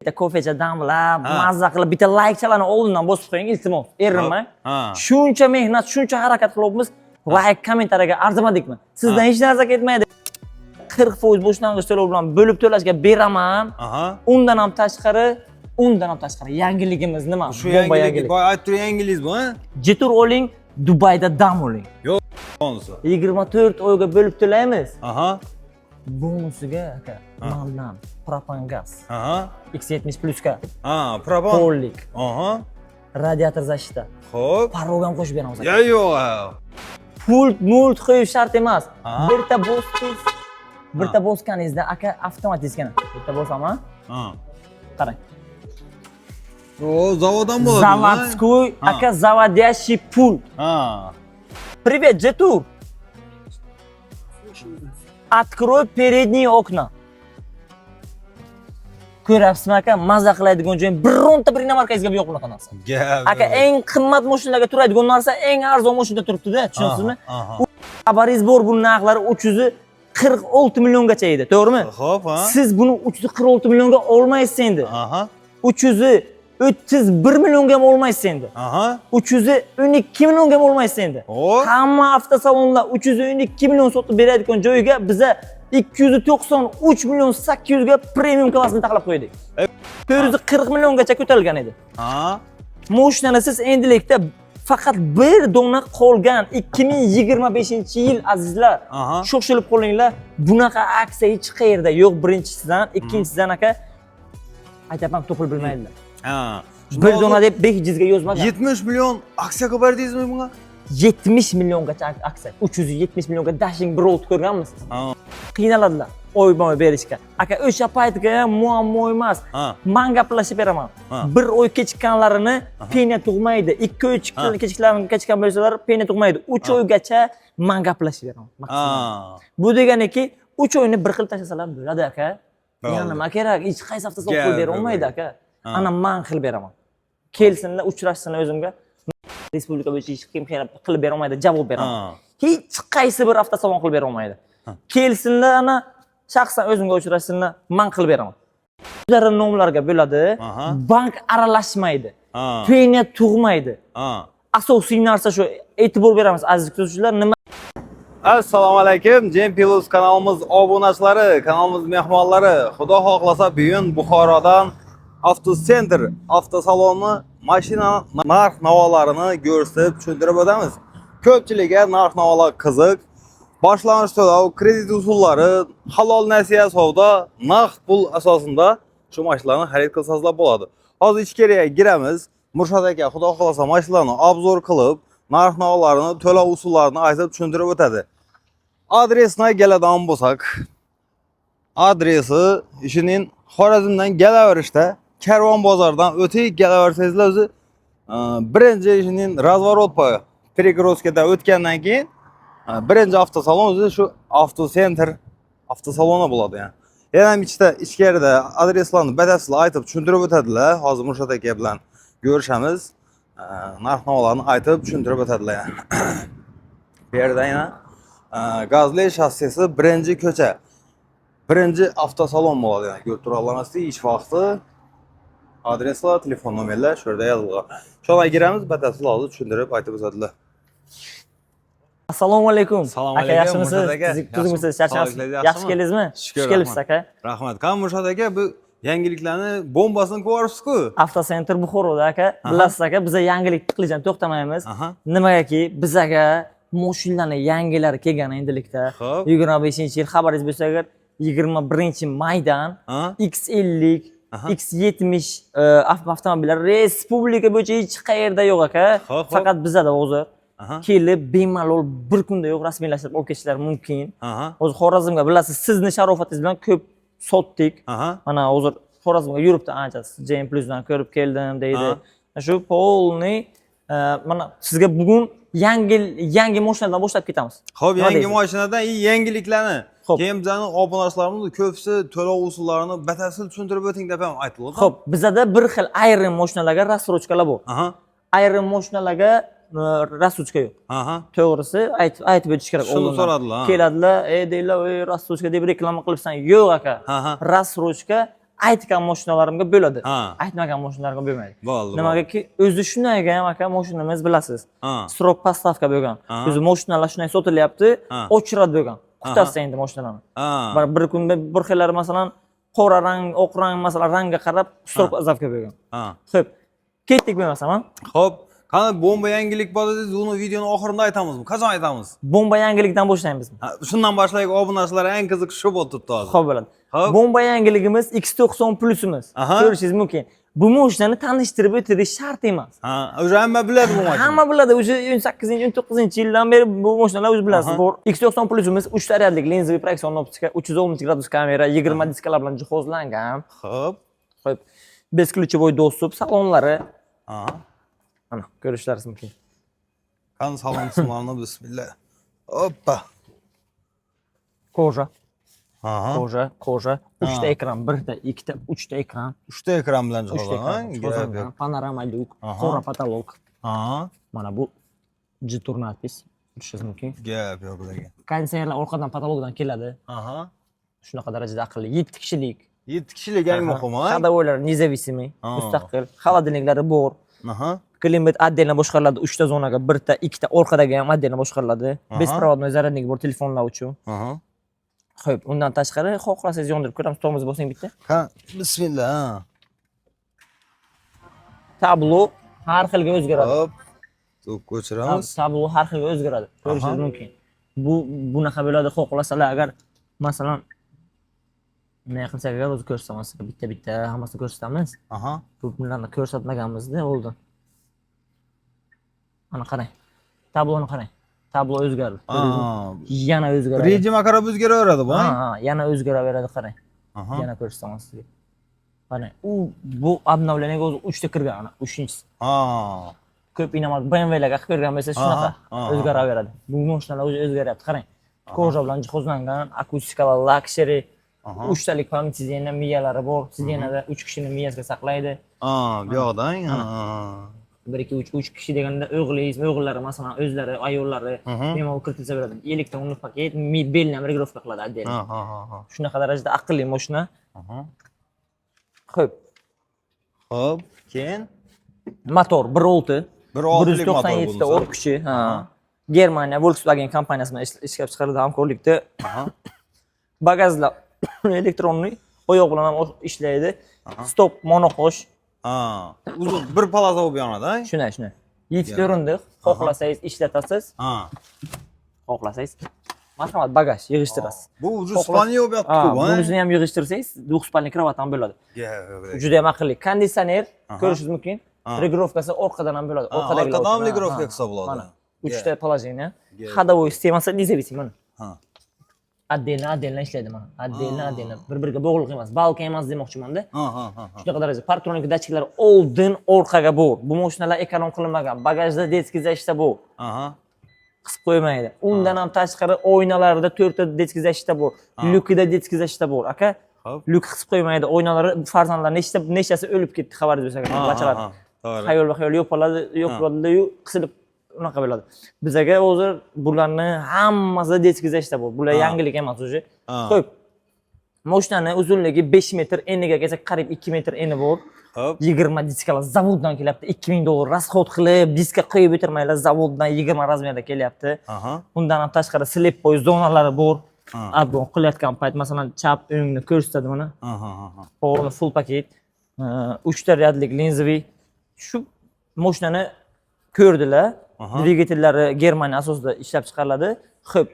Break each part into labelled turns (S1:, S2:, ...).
S1: bitta kofecha damlab, mazza qilib, bitta like-chalarni oldindan bosib qo'ying, iltimos. Erinmang. Shuncha mehnat, shuncha harakat qilyapmiz. Like, kommentariyaga arzimadikmi? Sizdan hech narsa ketmaydi. 40% boshlang'ich to'lov bilan bo'lib to'lashga beraman. Undan ham tashqari yangiligimiz nima?
S2: Shu yangilik, boy aytib yangilingiz bu, ha?
S1: Jetur oling, Dubayda dam oling.
S2: Yo'q, bonusi.
S1: 24 oyga bo'lib to'laymiz. Bonusiga aka, maldan propan gaz. X70 pluska.
S2: Propan.
S1: Pollik. Radiator защита.
S2: Xo'p.
S1: Parog ham qo'shib beramiz aka.
S2: Yo'q.
S1: Mult qo'yish shart emas. Birta bosganingizda aka avtomat diskana. Bitta bosaman. Qarang.
S2: O, zavoddan bo'ladi.
S1: Заводской, aka заводящий пульт. Привет, Jetur. Открой передние окна. Ko'rapsizmi aka, maza qiladigan joyim bironta bir markazga yo'q bunaqa narsa. Aka, eng qimmat mashinalarga turadigan narsa eng arzon mashinada turibdi-da, tushunsizmi? Xabaringiz bor, bu narxlari 346 milliongacha edi, to'g'rimi?
S2: Xo'p, ha.
S1: Siz buni 346 millionga olmaysiz endi. 331 millionga ham olmaysiz endi. 312 millionga ham olmaysiz endi. Hamma avtosalonlar 312 million sotib beradigan joyiga biza 293 million 800 ga premium klassini taklif qo'ydik. 440 milliongacha ko'tarilgan edi. Mashinani siz endilikda faqat bir dona qolgan 2025-yil azizlar. Shoshilib qolinglar. Bunaqa aksiya hech qayerda yo'q, birinchisidan, ikkinchisidan aka aytapman, topilib bilmaydilar. Bir dona deb behijizga yozmagan.
S2: 70 million aksiya qilib berdingizmi bunga?
S1: 70 milliongacha aksiya. 370 millionga dashing bir o't ko'rganmisiz? Qiynaladilar oy-moy berishga. Aka, o'sha paytga ham muammo emas. Men gaplashib beraman. Bir oy kechikkanlarini penya tug'maydi. 2 oy kechikkan bo'lsalar penya tug'maydi. 3 oygacha men gaplashib beraman. Bu deganiki 3 oyni bir xil tashlasalar bo'ladi aka. Yana nima kerak? Hech qaysi avtosalon qilib bera olmaydi aka. Ana men qilib beraman. Kelsinlar, uchrashsinlar o'zimga. Respublika bo'yicha hech kim qilib bera olmaydi, javob beraman. Hech qaysi bir avtosalon qilib bera olmaydi. Kelsinlar, ana shaxsan o'zimga uchrashsinlar, men qilib beraman. O'zlari nomlarga bo'ladi, bank aralashmaydi, penya tug'maydi. Asosiy narsa shu, e'tibor beramiz aziz kuzatuvchilar. Nima?
S2: Assalomu alaykum, Jam Plus kanalimiz obunachilari, kanalimiz mehmonlari. Xudo xohlasa bugun Buxorodan Avtocenter avtosaloni mashina narx-navolarini ko'rsatib tushuntirib o'tamiz. Ko'pchilikga narx-navolar qiziq. Boshlang'ich to'lov, kredit usullari, halol nasiya savdo, naqd pul asosida shu mashinalarni xarid qilsangizlar bo'ladi. Hozir ichkariga giramiz. Murshid aka xudo xolasa mashinalarni obzor qilib, narx-navolarini, to'lov usullarini aytib tushuntirib o'tadi. Adresni keladigan bo'lsak, adresi ishining Xorazmdan kelaverishda, Karvon bozordan o'tib kelaversangizlar o'zi birinchi ishining razvorot poyi Perekrovskadan o'tgandan keyin birinchi avtosalon o'zi shu Avtocenter avtosaloni bo'ladi yani. Yana ichida ichkarida adreslarni batafsil aytib tushuntirib o'tadilar. Hozir Murshid aka bilan ko'rishamiz. Narx-navolarni aytib tushuntirib o'tadilar yani. Bu yerda yana Gazli shassisi birinchi ko'cha. Birinchi avtosalon bo'ladi yani. Ko'rib tura olasiz, ish vaqti, adreslar, telefon nomerlar shu yerda yozilgan. Shunga giramiz, batafsil hozir tushuntirib aytib o'tadilar.
S1: Assalomu alaykum.
S2: Aka,
S1: yaxshimisiz? Tuzimisiz, charchamisiz? Yaxshi keldingizmi? Xush kelibsiz aka.
S2: Rahmat. Qani Murshid aka, bu yangiliklarni bombasini ko'ryapsiz-ku.
S1: Avtocenter Buxoroda aka. Bilasiz aka, biz yangilik qilishdan to'xtamaymiz. Nimagaki bizaga mashinalarni yangilari kelgan endilikda. 25-yil xabaringiz bo'lsa agar 21-maydan X50, X70 avtomobillar respublika bo'yicha hech qayerda yo'q aka. Faqat bizada hozir kelib bemalol bir kunda yo'q rasmiylashtirib olib ketishlari mumkin. Hozir Xorazmga bilasiz, sizni sharofatingiz bilan ko'p sotdik. Mana hozir Xorazmga yuribdi ancha. Jam Plusdan ko'rib keldim deydi. Shu polni mana sizga bugun yangi mashinadan boshlab ketamiz.
S2: Xo'p, yangi mashinadan yangiliklarni. Keyin bizning obunachilarimiz ko'pisi to'lov usullarini batafsil tushuntirib o'ting deb ham aytdilar.
S1: Xo'p, bizada bir xil ayrim mashinalarga rassrochkalar bor. Ayrim mashinalarga rassrochka yo'q. To'g'risi aytib o'tish kerak.
S2: Shuni so'radilar.
S1: Keladilar, deydilar, "Ey, rassrochka deb reklama qilibsan." Yo'q aka. Rassrochka aytgan mashinalarimga bo'ladi.
S2: Ha.
S1: Aytmagan mashinalarga bo'lmaydi.
S2: Bo'ldi.
S1: Nimagaki o'zi shunday ekan aka, mashinamiz bilasiz.
S2: Ha.
S1: Strok postavka bo'lgan. O'zi mashinalar shunday sotilyapti, o'chiradi bo'lgan. Qutasi endi mashinalarni.
S2: Ha.
S1: Bir kunda bir xillar masalan qora rang, oq rang masalan rangga qarab strok postavka bo'lgan.
S2: Ha.
S1: Xo'p. Ketdik bo'lmasam, ha?
S2: Xo'p, qani bomba yangilik bor dedingiz, uni videoning oxirida aytamizmi? Qachon aytamiz?
S1: Bomba yangilikdan boshlaymiz.
S2: Shundan boshlaylik, obunachilar eng qiziq shu bo'lib turibdi hozir.
S1: Xo'p bo'ladi.
S2: Xo'p.
S1: Bomba yangiligimiz X90 Plus'imiz. Ko'rishingiz mumkin. Bu mashinani tanishtirib o'tirish shart emas.
S2: Ha, o'sha hamma biladi bu mashina.
S1: Hamma biladi, o'sha 18-19-yildan beri bu mashinalar o'zi bilasiz. Bor. X90 Plus'imiz 3 taryadlik linzaviy proyeksion optika, 360 gradus kamera, 20 diskalar bilan jihozlangan.
S2: Xo'p.
S1: Xo'p. Beskluchevoy dostуп, salonlari.
S2: Ha.
S1: Mana ko'rishlaringiz mumkin.
S2: Qani salon qismlarini bismillah. Hoppa.
S1: Koja,
S2: Aha.
S1: koja, 3 ta ekran, 1 ta, 2 ta, 3 ta ekran.
S2: 3 ta ekran bilan
S1: 3 ta ekran.
S2: jihozlangan.
S1: Panorama lyuk, qora patolog.
S2: Ha.
S1: Mana bu Jitur nadpis. Ko'rishingiz mumkin.
S2: Gap yo'q bularga.
S1: Konditsionerlar orqadan patologdan keladi.
S2: Aha.
S1: Shunaqa darajada aqlli. 7 kishilik.
S2: 7 kishilik eng muhimi, ha?
S1: Ходовойлар независимый, mustaqil. Холодильниклari bor.
S2: Aha.
S1: Klimat отдельно boshqariladi. 3 ta zonaga, 1 ta, 2 ta orqadagi ham отдельно boshqariladi. Беспроводной зарядник bor telefonlar uchun.
S2: Aha.
S1: Xo'p, undan tashqari xohlasangiz yondirib ko'ramiz. Tormoz bosing bitta.
S2: Ha, bismillah.
S1: Tablo har xilga o'zgaradi.
S2: Hop. To'p ko'chiramiz.
S1: Tablo har xilga o'zgaradi. Ko'rishingiz mumkin. Bu bunaqa bo'ladi. Xohlasalar agar masalan nima qilsak agar o'zi ko'rsatamiz, bitta hammasini ko'rsatamiz.
S2: Aha.
S1: Bu bularni ko'rsatmaganmizda oldin. Mana qarang. Tabloni qarang. Tablo o'zgardi. Yana o'zgaradi.
S2: Rejimga qarab o'zgaraveradi bu.
S1: Ha, yana o'zgaraveradi, qarang. Yana ko'rsataman sizga. Qarang, bu обновлениеga o'zi 3 ta kirgan, ana 3-inchisi.
S2: Ha.
S1: Ko'p inomat BMW-larga qilib bergan bo'lsa shunaqa o'zgaraveradi. Bu mashinalar o'zi o'zgaryapti, qarang. Koja bilan jihozlangan, akustikalar, luxury, 3 talik pamyat sizdena miyalari bor. Sizdenada 3 kishining miyasiga saqlaydi.
S2: Ha, bu yoqdan.
S1: 1 2 3 kishi deganda o'g'illari masalan o'zlari, ayollari bemalol kiritilsa bo'ladi. Elektron paket, belni ham regirovka qiladi отдельно. Shunaqa darajada aqlli mashina. Xo'p.
S2: Xo'p, keyin
S1: motor 1.6.
S2: 1.6lik motor
S1: 197 ta o't kuchi. Germaniya Volkswagen kompaniyasi bilan ishlab chiqarilgan hamkorlikda. Bagajlar elektronniy, oyoq bilan ham ishlaydi. Stop monoqosh.
S2: Uzun bir palata bo'lib yonadi.
S1: Shunday. Yetkazib o'rindiq, xohlasangiz ishlatasiz. Xohlasangiz marhamat bagaj yig'ishtirasiz.
S2: Bu uji spalniy bo'lib yotdi-ku, ha.
S1: Bunisini ham yig'ishtirsangiz, 2 spalniy kravat ham bo'ladi. Juda ham aqlli. Konditsioner ko'rishingiz mumkin. Regirovkasi orqadan ham bo'ladi.
S2: Orqadan ham regirovka qilsa bo'ladi.
S1: Mana 3 ta положение. Ходовой sistemasi независимый mana. Отдельно ishlaydi mana. Отдельно. Bir-biriga bog'liq emas, balka emas demoqchiman-da. Shunaqa darajada partronik datchiklar oldin, orqaga bor. Bu mashinalar ekonom qilinmagan. Bagajda детский защита bor. Qisib qo'ymaydi. Undan ham tashqari oynalarida 4 ta детский защита bor. Lyukida детский защита bor. Aka, lyuk qisib qo'ymaydi. Oynalari farzandlar nechtasi o'lib ketdi, xabaringiz bo'lsa kerak. Bachalar. Xayol yo'qoladi-yu, qisilib unaqa bo'ladi. Bizaga hozir bularni hammasida детский защита bor. Bular yangilik emas o'zi. Xo'p. Mashinani uzunligi 5 metr, eniga kelsak qariyb 2 metr eni bor. 20 diskalar zavoddan kelyapti. $2000 расход qilib, diska qo'yib o'tirmaylar, zavoddan 20 razmerda kelyapti. Undan ham tashqari slip-boy zonalari bor. Addon qilayotgan payt masalan chap o'ngni ko'rsatadi mana. To'g'ri full paket. 3 ta ryadlik linzaviy. Shu mashinani ko'rdilar. Dvigatellari Germaniya asosida ishlab chiqariladi. Xo'p,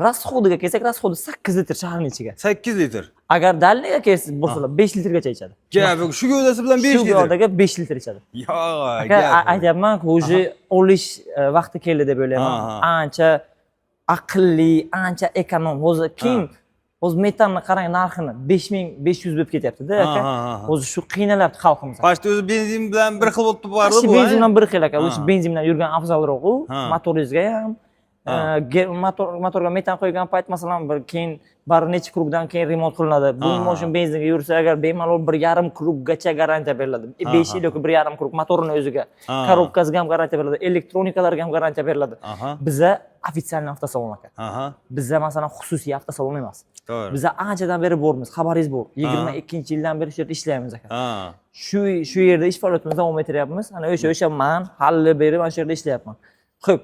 S1: расходiga kelsak, расходi 8 litr shaharning ichiga.
S2: 8 litr.
S1: Agar dalliga kelsa bo'lsalar 5 litrgacha ichadi.
S2: Gap, shu gavdasi bilan 5 litr.
S1: Shu gavdaga 5 litr ichadi.
S2: Yo'q,
S1: gap. Aytyapman-ku, o'zi olish vaqti keldi deb o'ylayman. Ancha aqlli, ancha ekonom. Hozir kim o'zi metanni qarang narxini 5500 bo'lib ketyapti-da aka. O'zi shu qiynalyapti xalqimiz.
S2: Pashta o'zi benzin bilan bir xil bo'lib bordi bu.
S1: Benzin bilan bir xil aka. O'zi benzin bilan yurgan afzalroq u. Motoringizga ham, motorga metan qo'ygan payt masalan bir keyin bir necha krugdan keyin remont qilinadi. Bu mashina benzinga yursa agar bemalol 1,5 kruggacha garantiya beriladi. 5 yil yoki 1,5 krug motorini o'ziga. Korobkasiga ham garantiya beriladi, elektronikalarga ham garantiya beriladi. Biza ofitsialniy avtosalon aka. Biza masalan xususiy avtosalon emas.
S2: To'g'ri.
S1: Biza anchadan beri bormiz, xabaringiz bor. 22-yildan beri shu yerda ishlaymiz aka. Shu yerda ish faoliyatimizni davom ettiryapmiz. Ana o'sha man hali beri mana shu yerda ishlayapman. Xo'p.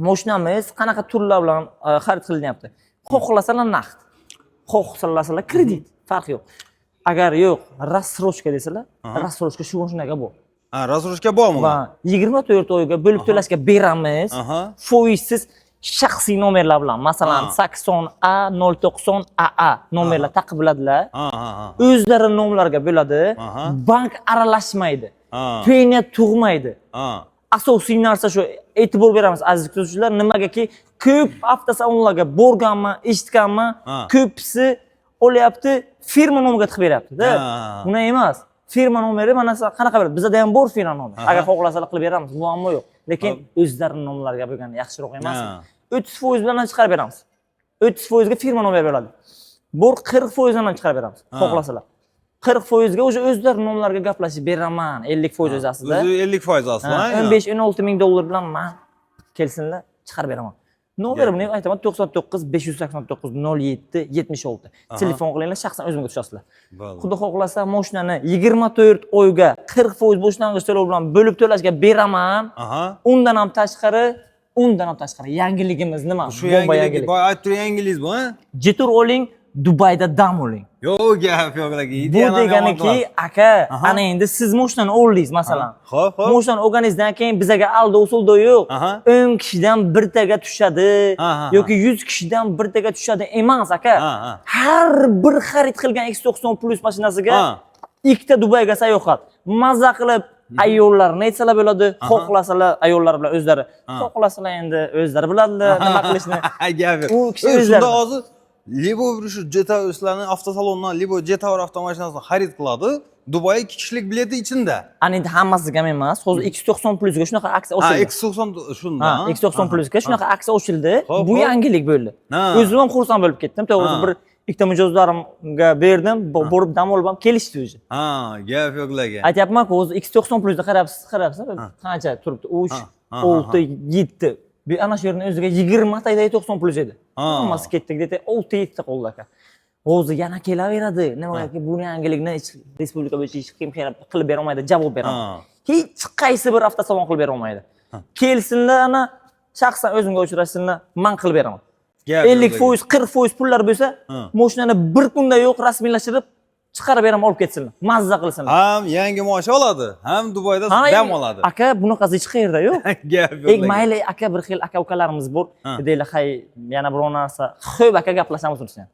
S1: Mashinamiz qanaqa turlar bilan xarid qilinyapti? Xohlasalar naqd, xohlasalar kredit, farq yo'q. Agar yo'q, рассрочка desalar, рассрочка shu mashinaga bor.
S2: Rasurishga bormi?
S1: Va 24 oyga bo'lib to'lashga beramiz. Foizsiz shaxsiy nomerlar bilan, masalan, 80A 090AA nomerlar taqib biladilar. O'zlari nomlarga bo'ladi. Bank aralashmaydi. Penya tug'maydi. Asosiy narsa shu, e'tibor beramiz aziz kuzatuvchilar, nimagaki ko'p avtosalonlarga borganman, eshitganman, ko'pisi olyapti, firma nomiga tiqib beryapti-da. Buni emas. Firma nomeri mana qanaqa beradi? Bizda ham bor firma nomeri. Agar xohlasalar qilib beramiz, muammo yo'q. Lekin o'zlarining nomlariga bo'lgani yaxshiroq emasmi? 30% bilan chiqarib beramiz. 30% ga firma nomeri beriladi. Bor 40% bilan chiqarib beramiz, xohlasalar. 40% ga o'sha o'zlarining nomlariga gaplashib beraman. 50% o'zi aslida.
S2: O'zi 50% aslida.
S1: 15-16 ming dollar bilan men kelsinlar, chiqarib beraman. Nomerimni aytaman 99 589 07 76. Telefon qilinglar, shaxsan o'zimga tushasizlar. Xudo xohlasa mashinani 24 oyga 40% boshlang'ich to'lov bilan bo'lib to'lashga beraman. Undan ham tashqari yangiligimiz nima?
S2: Bomba yangilik. Boy aytib yangilingiz bu, ha?
S1: Jetur oling, Dubayda dam oling.
S2: Yo'q, gap yo'q lekin.
S1: Bu deganiki, aka, ana endi siz mashinani oldingiz masalan.
S2: Xo'p.
S1: Mashinani olganingizdan keyin bizaga aldo-usuldo yo'q. 10 kishidan birtaga tushadi yoki 100 kishidan birtaga tushadi emas aka. Har bir xarid qilgan X90 Plus mashinasiga ikkita Dubayga sayohat. Mazza qilib ayollarni aytsalar bo'ladi, xohlasalar ayollar bilan o'zlari, xohlasalar endi o'zlari biladilar nima qilishni.
S2: Gap yo'q. U kishi o'zlari hozir Libo shu Jeta o'slarning avtosalondan Libo Jeta avtomashinasini xarid qiladi. Dubay 2 kishilik bileti ichida.
S1: Ana endi hammasiga emas, hozir X90 Plus ga shunaqa aksiya ochildi.
S2: X90 shunda.
S1: X90 Plus ga shunaqa aksiya ochildi. Bu yangilik bo'ldi. O'zim ham xursand bo'lib ketdim. To'g'ri bir ikkita mijozlarimga berdim, borib dam olib ham kelishdi o'zi.
S2: Gap yo'q lekin.
S1: Aytyapman-ku, o'zi X90 Plus ga qarabsiz, qancha turibdi? 3, 6, 7. Bir ana shu yerning o'ziga 20 ta 90 Plus edi. Hammasi ketdik dedi, 6-7 ta qoldi aka. O'zi yana kelaveradi. Nimagaki bu yangilikni respublika bo'yicha hech kim qilib bera olmaydi, javob beraman. Hech qaysi bir avtosalon qilib bera olmaydi. Kelsinlar, ana shaxsan o'zimga uchrashsinlar, men qilib beraman. 50%, 40% pullar bo'lsa, mashinani bir kunda yo'q rasmiylashtirib chiqarib beraman, olib ketsinlar. Mazza qilsinlar.
S2: Ham yangi mashina oladi, ham Dubayda dam oladi.
S1: Aka, bunaqasi hech qayerda yo'q.
S2: Gap yo'q.
S1: Mayli aka, bir xil aka-ukalarimiz bor. Deylar, "Hay, yana biror narsa, xo'p aka gaplashamiz tursin."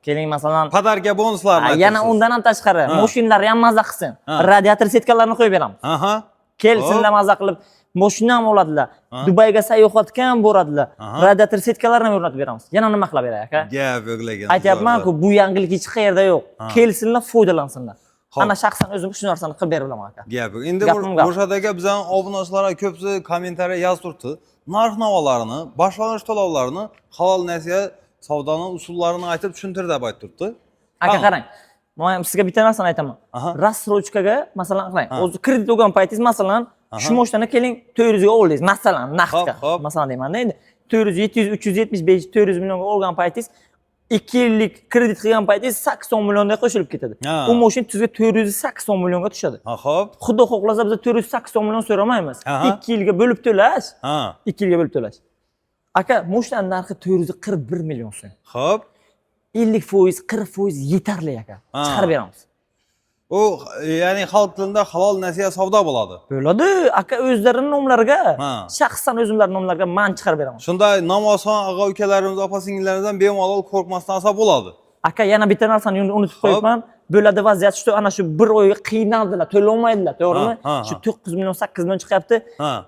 S1: Keling masalan,
S2: padarka bonuslarni aytasiz.
S1: Yana undan ham tashqari, mashinlar ham mazza qilsin. Radiator setkalarini qo'yib beramiz. Kelsinlar mazza qilib, mashina ham oladilar. Dubayga sayohatga ham boradilar. Radiator setkalarini ham o'rnatib beramiz. Yana nima qilib beray aka?
S2: Gap yo'q lekin.
S1: Aytyapman-ku, bu yangilik hech qayerda yo'q. Kelsinlar, foydalansinlar. Ana shaxsan o'zim shu narsani qilib bera olaman aka.
S2: Gap yo'q. Endi o'shadagi bizning obunachilarga ko'psi kommentariy yozib turibdi. Narx-navolarni, boshlang'ich to'lovlarini, halol nasiya savdoni usullarini aytib tushuntirdi deb aytib turibdi.
S1: Aka qarang. Men sizga bitta narsani aytaman. Rassrochkaga masalan qarang. O'zi kredit olgan paytingiz masalan shu mashinani keling 400 ga oldingiz, masalan, naqdga. Masalan deyman, endi 400, 700, 375, 400 millionga olgan paytingiz 2 yillik kredit qilgan paytingiz 80 millionga qo'shilib ketadi. U mashina sizga 480 millionga tushadi.
S2: Xo'p.
S1: Xudo xohlasa biz 480 million so'ramaymiz. 2 yilga bo'lib to'lash. 2 yilga bo'lib to'lash. Aka, mashinaning narxi 441 million so'm.
S2: Xo'p.
S1: 50%, 40% yetarli aka. Chiqarib beramiz.
S2: U ya'ni xalq tilida halol nasiya savdo bo'ladi.
S1: Bo'ladi, aka o'zlarining nomlariga, shaxsan o'zimlarning nomlariga men chiqarib beraman.
S2: Shunday namoson og'a-ukalarimiz, opa-singillarimizdan bemalol qo'rqmasdan olsa bo'ladi.
S1: Aka, yana bitta narsani unutib qo'yibman. Bo'ladi vaziyat shu, ana shu bir oyga qiynaldilar, to'lay olmaydilar, to'g'rimi? Shu 9 million, 8 million chiqyapti,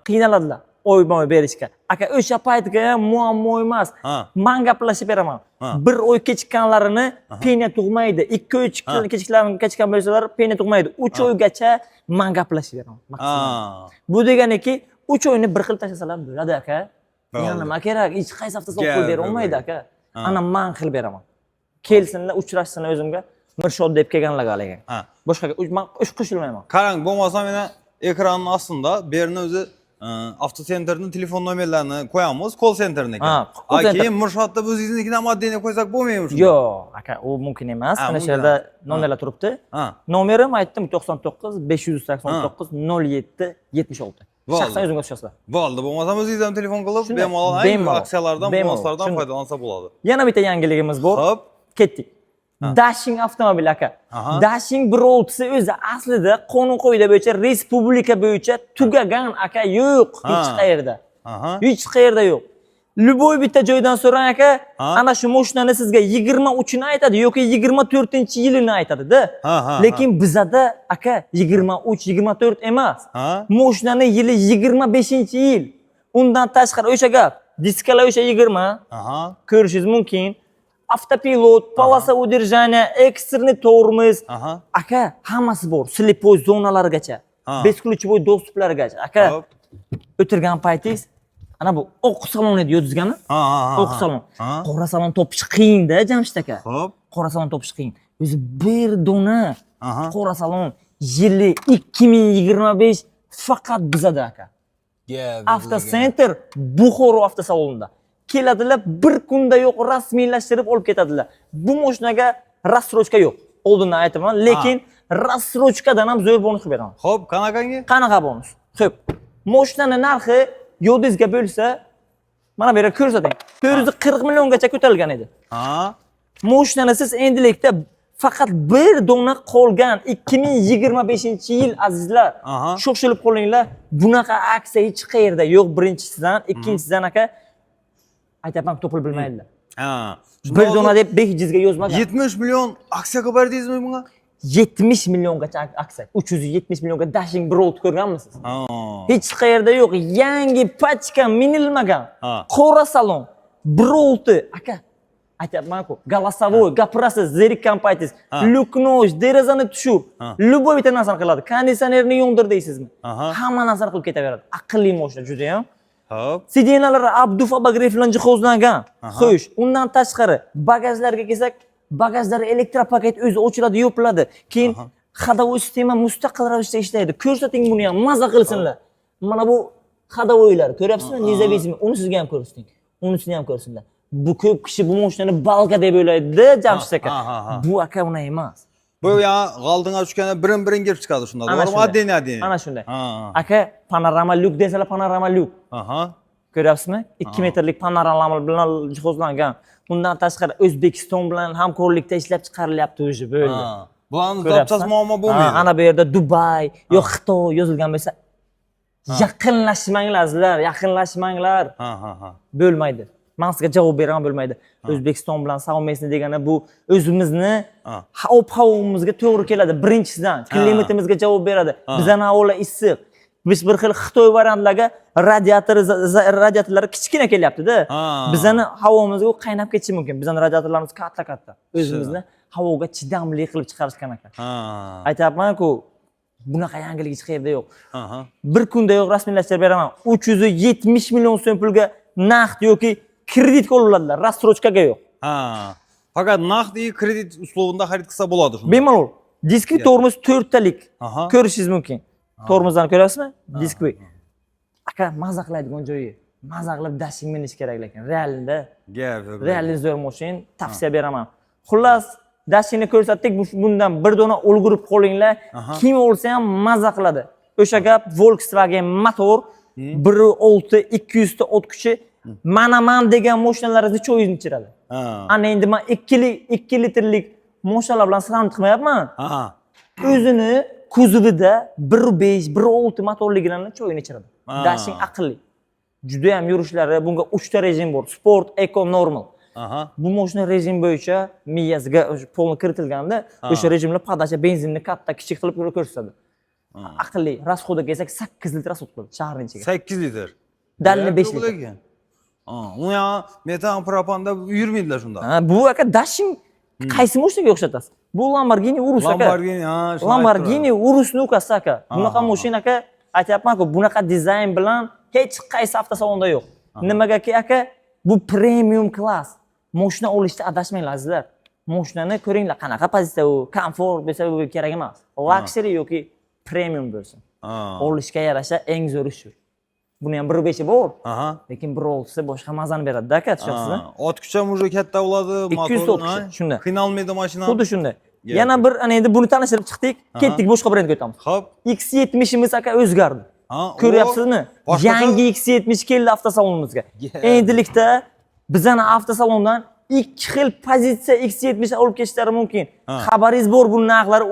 S1: qiynaladilar. Oy-moy berishga. Aka, o'sha paytga ham muammo emas. Men gaplashib beraman. Bir oy kechikkanlarini penya tug'maydi. 2 oy kechikkan bo'lsalar penya tug'maydi. 3 oygacha men gaplashib beraman. Bu deganiki 3 oyni bir xil tashlasalar bo'ladi aka. yana nima kerak? Hech qaysi avtosalon qilib bera olmaydi aka.
S2: Ha.
S1: Ana men qilib beraman. Kelsinlar, uchrashsinlar o'zimga. Mirshod deb kelganlarga ekan.
S2: Ha.
S1: Boshqaga men qo'shilmayman.
S2: Qarang, bo'lmasa meni ekranning ostida bu yerni o'zi avtosentrning telefon nomerlarini qo'yamiz, call centerniga.
S1: Ha, call center.
S2: Keyin Mirshod deb o'zingiznikidan moddeni qo'ysak bo'lmaymi shunda?
S1: Yo'q, aka, u mumkin emas. Mana shu yerda nomerlar turibdi.
S2: Ha.
S1: Nomerim aytdim 99 589 07 76. Shaxsan o'zingizga tushasizlar.
S2: Bo'ldi, bo'lmasa o'zingizdan telefon qilib, bemalol aksiyalardan, bonuslardan foydalansa bo'ladi.
S1: Yana bitta yangiligimiz bor.
S2: Xo'p.
S1: Ketdik. Dashing avtomobil aka. Dashing Broltsi o'zi aslida qonun qoida bo'yicha respublika bo'yicha tugagan aka, yo'q hech qayerda. Hech qayerda yo'q. Luboy bitta joydan so'rang aka, ana shu mashinani sizga 23 ni aytadi yoki 24-yilini aytadi-da. Lekin bizada aka 23-24 emas. Mashinani yili 25-yil. Undan tashqari o'sha gap. Diskalar o'sha 20. Ko'rishingiz mumkin. Автопилот, полоса удержания, экстренный тормоз. Aka, hammasi bor. Slipoy zonalargacha, besключевой dostuplargacha. Aka, o'tirgan paytingiz ana bu oq salon edi yozgani. Oq salon. Qora salon topish qiyin-da, Jamshid aka.
S2: Xo'p.
S1: Qora salon topish qiyin. O'zi bir dona qora salon yili 2025 faqat bizada aka. Avtocenter Buxoro avtosalonida. Keladilar, bir kunda yo'q rasmiylashtirib olib ketadilar. Bu mashinaga rassrochka yo'q. Oldindan aytaman, lekin rassrochkadan ham zo'r bonus qilib beraman.
S2: Xo'p, qanaqangi?
S1: Qanaqa bonus? Xo'p. Mashinaning narxi yodingizga bo'lsa, mana bu yerga ko'rsating. 440 milliongacha ko'tarilgan edi. Mashinani siz endilikda faqat bir dona qolgan 2025-yil azizlar. Shoshilib qolinglar. Bunaqa aksiya hech qayerda yo'q, birinchisidan, ikkinchisidan aka aytapman, topilib bilmaydilar. Bir dona deb behijizga yozmagan.
S2: 70 million aksiya qilib berdingizmi bunga?
S1: 70 milliongacha aksiya. 370 millionga Dashing Bolt ko'rganmisiz? Hech qayerda yo'q. Yangi pachka minilmagan. Qora salon. Bolti aka. Aytapman-ku, голосовой, gapirasiz, zerikkan paytingiz, luknosh, derazani tushib, luboy bitta narsani qiladi. Konditsionerni yondir deysizmi? Hamma narsani qilib ketaveradi. Aqlli mashina juda ham.
S2: Hop.
S1: Sidenalari abduf abagrev bilan jihozlangan. Xo'sh, undan tashqari bagajlarga kelsak, bagajlar elektropaket o'zi ochiladi, yopiladi. Keyin ходовой sistema mustaqil ravishda ishlaydi. Ko'rsating buni ham, maza qilsinlar. Mana bu ходовойlar, ko'ryapsizmi? Nizavizmi? Uni sizga ham ko'rsating. Unisini ham ko'rsinlar. Bu ko'p kishi bu mashinani balga deb o'ylaydi-da, Jamshid aka. Bu aka unday emas.
S2: Bu ya g'aldinga tushganda birin kirib chiqadi shunda. To'g'rimi? Adden.
S1: Ana shunday. Aka, panorama lyuk desalar, panorama lyuk. Ko'ryapsizmi? 2 metrlik panorama bilan jihozlangan. Undan tashqari O'zbekiston bilan hamkorlikda ishlab chiqarilyapti o'zi bo'ldi.
S2: Bularni topchasi muammo bo'lmaydi.
S1: Ana bu yerda Dubay yo Xitoy yozilgan bo'lsa, yaqinlashmanglar, yaqinlashmanglar. Bo'lmaydi. Men sizga javob beraman, bo'lmaydi. O'zbekiston bilan savomesni degani bu o'zimizni ob-havomizga to'g'ri keladi. Birinchisidan klimatimizga javob beradi. Bizning havolar issiq. Biz bir xil Xitoy variantlarga radiatorlari kichkina kelyapti-da. Bizning havomizga u qaynab ketishi mumkin. Bizning radiatorlarimiz katta. O'zimizni havoga chidamli qilib chiqarishgan ekan. Aytapman-ku, bunaqa yangilik hech qayerda yo'q. Bir kunda yo'q, rasmiylashtirib beraman. 370 million so'm pulga naqd yoki kreditga oladilar, rassrochkaga yo'q.
S2: Faqat naqd kredit uslubida xarid qilsa bo'ladi shunda.
S1: Bemalol. Diskli tormoz 4 talik. Ko'rishingiz mumkin. Tormozlarni ko'ryapsizmi? Diskli. Aka, maza qiladigan joyi. Maza qilib Dashing minish kerak lekin. Realda. Realli zo'r mashin, tavsiya beraman. Xullas, Dashingni ko'rsatdik, bundan bir dona ulgurib qolinglar. Kim olsa ham maza qiladi. O'sha gap Volkswagen motor 1.6 200 ta o't kuchi man degan mashinalarni cho'yini ichiradi. Ana endi men 2 litrlik mashinalar bilan sirand qilmayapman. O'zini kuzovida 1.5, 1.6 motorligilarni cho'yini ichiradi. Dashing aqlli. Juda ham yurishlari, bunga 3 ta rejim bor: sport, eco, normal. Bu mashina rejim bo'yicha miyasiga polni kiritilganda o'sha rejimlar podacha benzinni katta kichik qilib ko'rsatadi. Aqlli. Rasxoda kelsak 8 litr rasxod qiladi shaharning ichiga.
S2: 8 litr.
S1: Dalni 5 litr.
S2: Uni ham metan propanda yurmaydilar shunda.
S1: Bu aka Dashing qaysi mashinaga o'xshatasiz? Bu Lamborghini Urus aka. Lamborghini Urusni ukasi aka. Bunaqa mashina aka, aytayapman-ku, bunaqa dizayn bilan hech qaysi avtosalonda yo'q. Nimagaki aka, bu premium klass. Mashina olishda adashmanglar azizlar. Mashinani ko'ringlar, qanaqa pozitsiya u, komfort bo'lsa bu kerak emas. Luxury yoki premium bo'lsin. Olishga yarasha eng zo'ri shu. Buni ham 1.5 bor. Lekin 1.6 boshqa mazani beradi-da, aka, tushunasizmi?
S2: Ot kuchi ham уже katta bo'ladi,
S1: 200 ot kuchi, shunday.
S2: Qiynalmaydi mashina.
S1: Xuddi shunday. Yana bir ana endi buni tanishtirib chiqdik, ketdik boshqa brendga o'tamiz.
S2: Xo'p.
S1: X70 imiz aka o'zgardi. Ko'ryapsizmi? Yangi X70 keldi avtosalonimizga. Endilikda bizani avtosalondan 2 xil pozitsiya X70 olib ketishlari mumkin. Xabaringiz bor, bu narxlari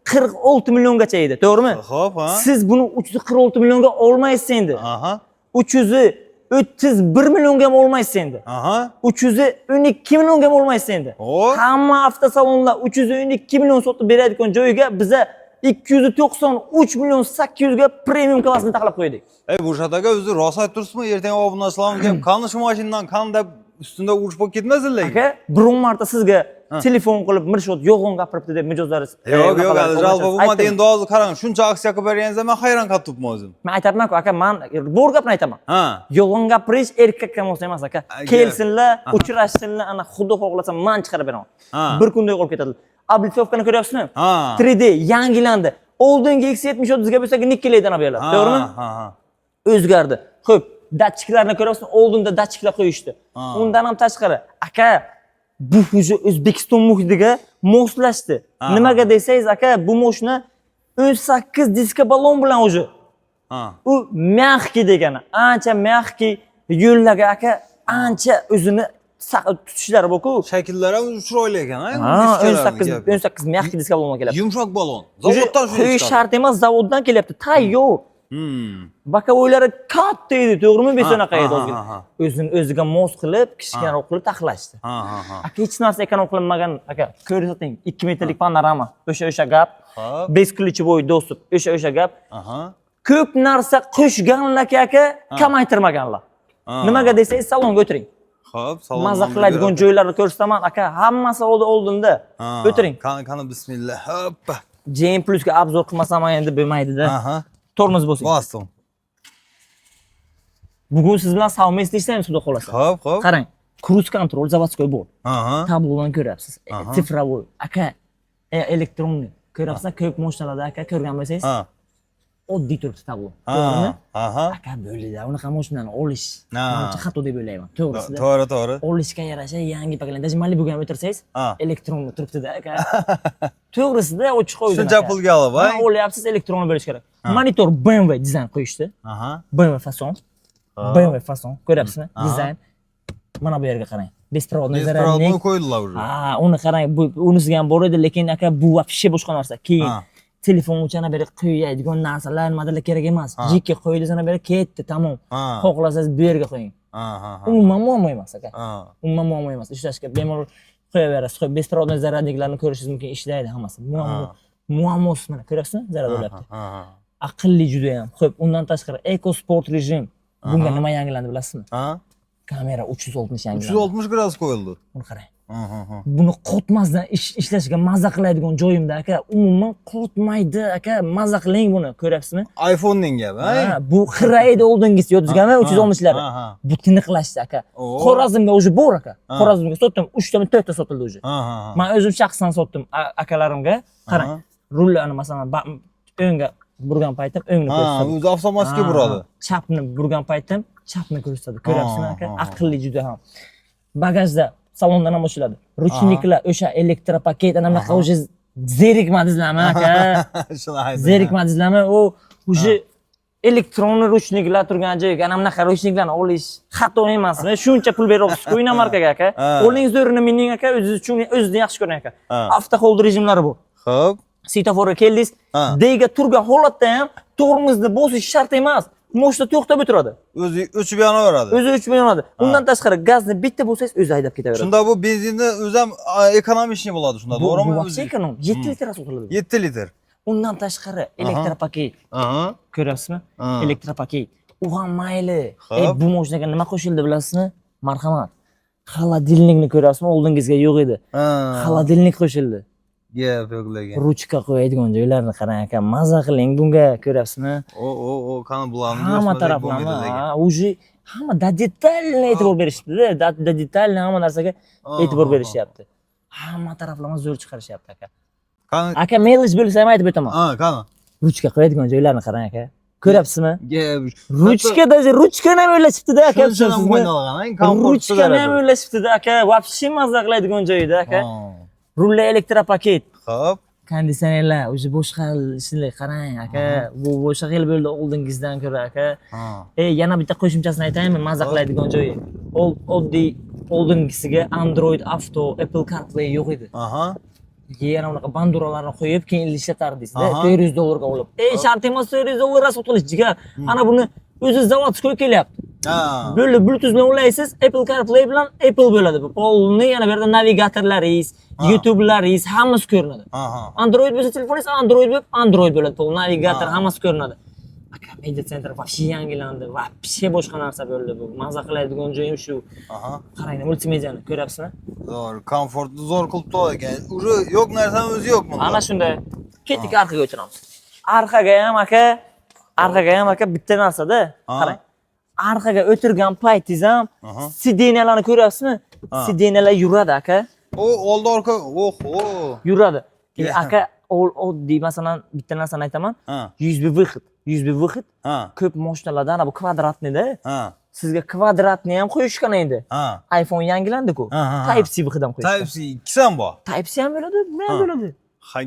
S1: 346 milliongacha edi, to'g'rimi?
S2: Xo'p,
S1: Siz buni 346 millionga olmaysiz endi. 331 millionga ham olmaysiz endi. 312 millionga ham olmaysiz endi. Hamma avtosalonlar 312 million sotib beradigan joyiga biza 293 million 800 ga premium klassni taklif qo'ydik.
S2: Bu shataga o'zi rost aytib turibsizmi? Ertaga obunachilarim kelib, qani shu mashinadan qani deb ustunda urush bo'lib ketmasinlar.
S1: Aka, biron marta sizga telefon qilib, Mirshod yolg'on gapiribdi deb mijozlaringiz.
S2: Yo'q, jalb bo'lmadi. Endi hozir qarang, shuncha aksiya qilib berganingizda men hayron qolib turibman o'zim.
S1: Men aytayapman-ku, aka, men bor gapni aytaman. Yolg'on gapirish erkakka mos emas, aka. Kelsinlar, uchrashsinlar, ana xudo xohlasa men chiqarib beraman. Bir kunda yo'qolib ketadi. Ablitovkani ko'ryapsizmi? 3D yangilandi. Oldingi X70 ga bo'lsa nikkelaydan olib beradi, to'g'rimi? O'zgardi. Xo'p, datchiklarni ko'ryapsizmi? Oldinda datchiklar qo'yishdi. Undan ham tashqari, aka, bu уже O'zbekiston muhitiga moslashdi. Nimaga desangiz, aka, bu mashina 18 diska balon bilan уже. U mягкий degani, ancha mягкий yo'llarga aka, ancha o'zini tutishlari bor-ku.
S2: Shakllari ham chiroyli ekan, ha?
S1: 18 mягкий diska balon keladi.
S2: Yumshoq balon. Zavoddan shu
S1: qo'yish shart emas, zavoddan kelyapti. Tayyor. Bokovoylari katta edi, to'g'rimi? Besonaqa edi ozgina. O'ziga mos qilib, kichkinaroq qilib taxlashdi. Aka, hech narsa ekran qilinmagan, aka. Ko'rsating, 2 metrlik panorama. O'sha gap. Бесключевой достуp. O'sha gap. Ko'p narsa qo'shganlar aka, kamaytirmaganlar. Nimaga desangiz, salonga o'tiring.
S2: Xo'p, salon.
S1: Maza qiladigan joylarni ko'rsataman, aka. Hammasi oldinda. O'tiring.
S2: Qani bismillah. Hoppa.
S1: JM Plus'ga obzor qilmasam endi bo'lmaydi-da. Tormoz bo'lsin.
S2: Bosdim.
S1: Bugun siz bilan savmest ishlaymiz, xudo xolasa.
S2: Xo'p.
S1: Qarang, cruise control заводской bor. Tablodan ko'ryapsiz. Sifrovoy, aka, elektronli. Ko'ryapsizlar, ko'p mashinalarda aka ko'rgan bo'lsangiz, oddiy turibdi tablo. To'g'rimi? Aka, bo'ldi-da, unaqa mashinani olish. Menimcha xato deb o'ylayman. To'g'risida.
S2: To'g'ri.
S1: Olishga yarasha yangi paketlar. Даже Malibuga ham o'tirsangiz, elektronli turibdi-da, aka. To'g'risida ochiq qo'ydi.
S2: Shuncha pulga olib, ha?
S1: O'ylayapsiz, elektronli bo'lish kerak. Monitor BMW dizayn qo'yishdi. BMW fason. BMW fason. Ko'ryapsizmi? Dizayn. Mana bu yerga qarang. Беспроводный зарядник.
S2: Беспроводный qo'ydilar уже.
S1: Uni qarang, unisiga ham bor edi, lekin aka bu вообще boshqa narsa. Keyin telefon o'chana beri qo'yadigan narsalar nimadir kerak emas. Jikka qo'ydi, sana beri ketdi, tamom. Xohlasangiz bu yerga qo'ying. Umuman muammo emas aka. Umuman muammo emas. Ishlashga bemalol qo'yaverasiz. Беспроводный зарядникlarni ko'rishingiz mumkin, ishlaydi hammasi. Muammosi mana ko'ryapsizmi? Zarad bo'lyapti. Aqlli juda ham. Xo'p, undan tashqari Eco Sport rejim. Bunga nima yangilandi bilasizmi? Kamera 360 yangilandi.
S2: 360 gradus qo'yildi.
S1: Buni qarang. Buni qotmasdan ishlashga maza qiladigan joyimda aka, umuman qotmaydi aka, maza qiling buni, ko'ryapsizmi?
S2: iPhone'ning gapi, ha?
S1: Bu xiraydi oldingisi, yodizganmi 360'lari. Bu tiniqlashdi aka. Xorazmda уже bor aka. Xorazmga sotdim, 3 ta 4 ta sotildi уже. Men o'zim shaxsan sotdim akalarimga. Qarang, rullarni masalan o'ngga burgan paytim o'ngni ko'rsatadi.
S2: O'zi avtomatik buradi.
S1: Chapni burgan paytim chapni ko'rsatadi. Ko'ryapsizmi aka? Aqlli juda ham. Bagajda salondan ham ochiladi. Ruchniklar, o'sha elektropaket anaqa o'sha zerikmadingizlarmi aka?
S2: Shuni aytdim.
S1: Zerikmadingizlarmi? U o'sha elektron ruchniklar turgan joyga anaqa ruchniklarni olish xato emasmi? Shuncha pul beryapsiz qo'ying markaga aka. Olingiz o'rnini mening aka, o'zingizni yaxshi ko'ring aka. Avto hold rejimlari bor.
S2: Xo'p.
S1: Svetoforga keldingiz, deyga turgan holatda ham tormozni bosish shart emas. Mashina to'xtab o'tiradi.
S2: O'zi o'chib yonaveradi.
S1: O'zi o'chib yonadi. Undan tashqari gazni bitta bo'lsangiz o'zi haydab ketaveradi.
S2: Shunda bu benzinni o'zi ham ekonomishni bo'ladi shunda, to'g'rimi?
S1: Bu vaqti ekonom 7 litr sotiladi.
S2: 7 litr.
S1: Undan tashqari elektropaket. Ko'ryapsizmi? Elektropaket. U ham mayli. Bu mashinaga nima qo'shildi bilasizmi? Marhamat. Xolodilnikni ko'ryapsizmi? Oldingizga yo'q edi. Xolodilnik qo'shildi.
S2: Gap yo'q lekin.
S1: Ruchka qo'yadigan joylarni qarang aka, maza qiling bunga, ko'ryapsizmi?
S2: Qani bularni
S1: hamma taraflama, уже Hamma detalni e'tibor berishibdi-da, detalni hamma narsaga e'tibor berishyapti. Hamma taraflama zo'r chiqarishyapti aka.
S2: Qani,
S1: Aka melish bo'lsa ham aytib o'taman.
S2: qani.
S1: Ruchka qo'yadigan joylarni qarang aka. Ko'ryapsizmi?
S2: Ruchka
S1: Ruchkani ham o'ylashibdi-da aka.
S2: Ruchkani
S1: Ruchkani ham o'ylashibdi-da aka. Вообще mazza qiladigan joyida aka. Rulla elektropaket.
S2: Xo'p.
S1: Konditsionerlar, o'zi boshqa ishlar qarang aka. Bu boshqa xil bo'ldi oldingizdan ko'ra aka. Yana bitta qo'shimchasini aytaymi, mazza qiladigan joyi. Oddiy oldingisiga Android Auto, Apple CarPlay yo'q edi. Yana unaqa banduralarni qo'yib, keyin ishlatardik-da. $400 ga olib. Shart emas $400 sotilish jigar. Ana buni o'zi zavodga qo'yib kelyapti. Bo'ldi, Bluetooth bilan ulaysiz, Apple CarPlay bilan Apple bo'ladi. Polni yana bu yerda navigatorlaringiz, YouTube'laringiz hammasi ko'rinadi. Android bo'lsa telefoningiz Android bo'ladi. Pol navigator hammasi ko'rinadi. Aka, media center вообще yangilandi. Вообще boshqa narsa bo'ldi bu. Mazza qiladigan joyim shu. Qarang, multimediani ko'ryapsizmi?
S2: Zo'r, komfortni zo'r qilib to'g'ri ekan. Uje yo'q narsamiz o'zi yo'q bunda.
S1: Ana shunday. Ketdik orqaga o'tiramiz. Orqaga ham aka bitta narsa-da. Qarang. Orqaga o'tirgan paytingiz ham sidenalarni ko'ryapsizmi? Sidenalar yuradi aka.
S2: Oldi orqa,
S1: Yuradi. Aka, oddiy masalan bitta narsani aytaman. USB выход. Ko'p mashinalarda ana bu kvadratni-da. Sizga kvadratni ham qo'yishgan endi. iPhone yangilandi-ku. Type-C выход ham qo'yishgan.
S2: Type-C ikkisi ham bor.
S1: Type-C ham bo'ladi, bu ham bo'ladi.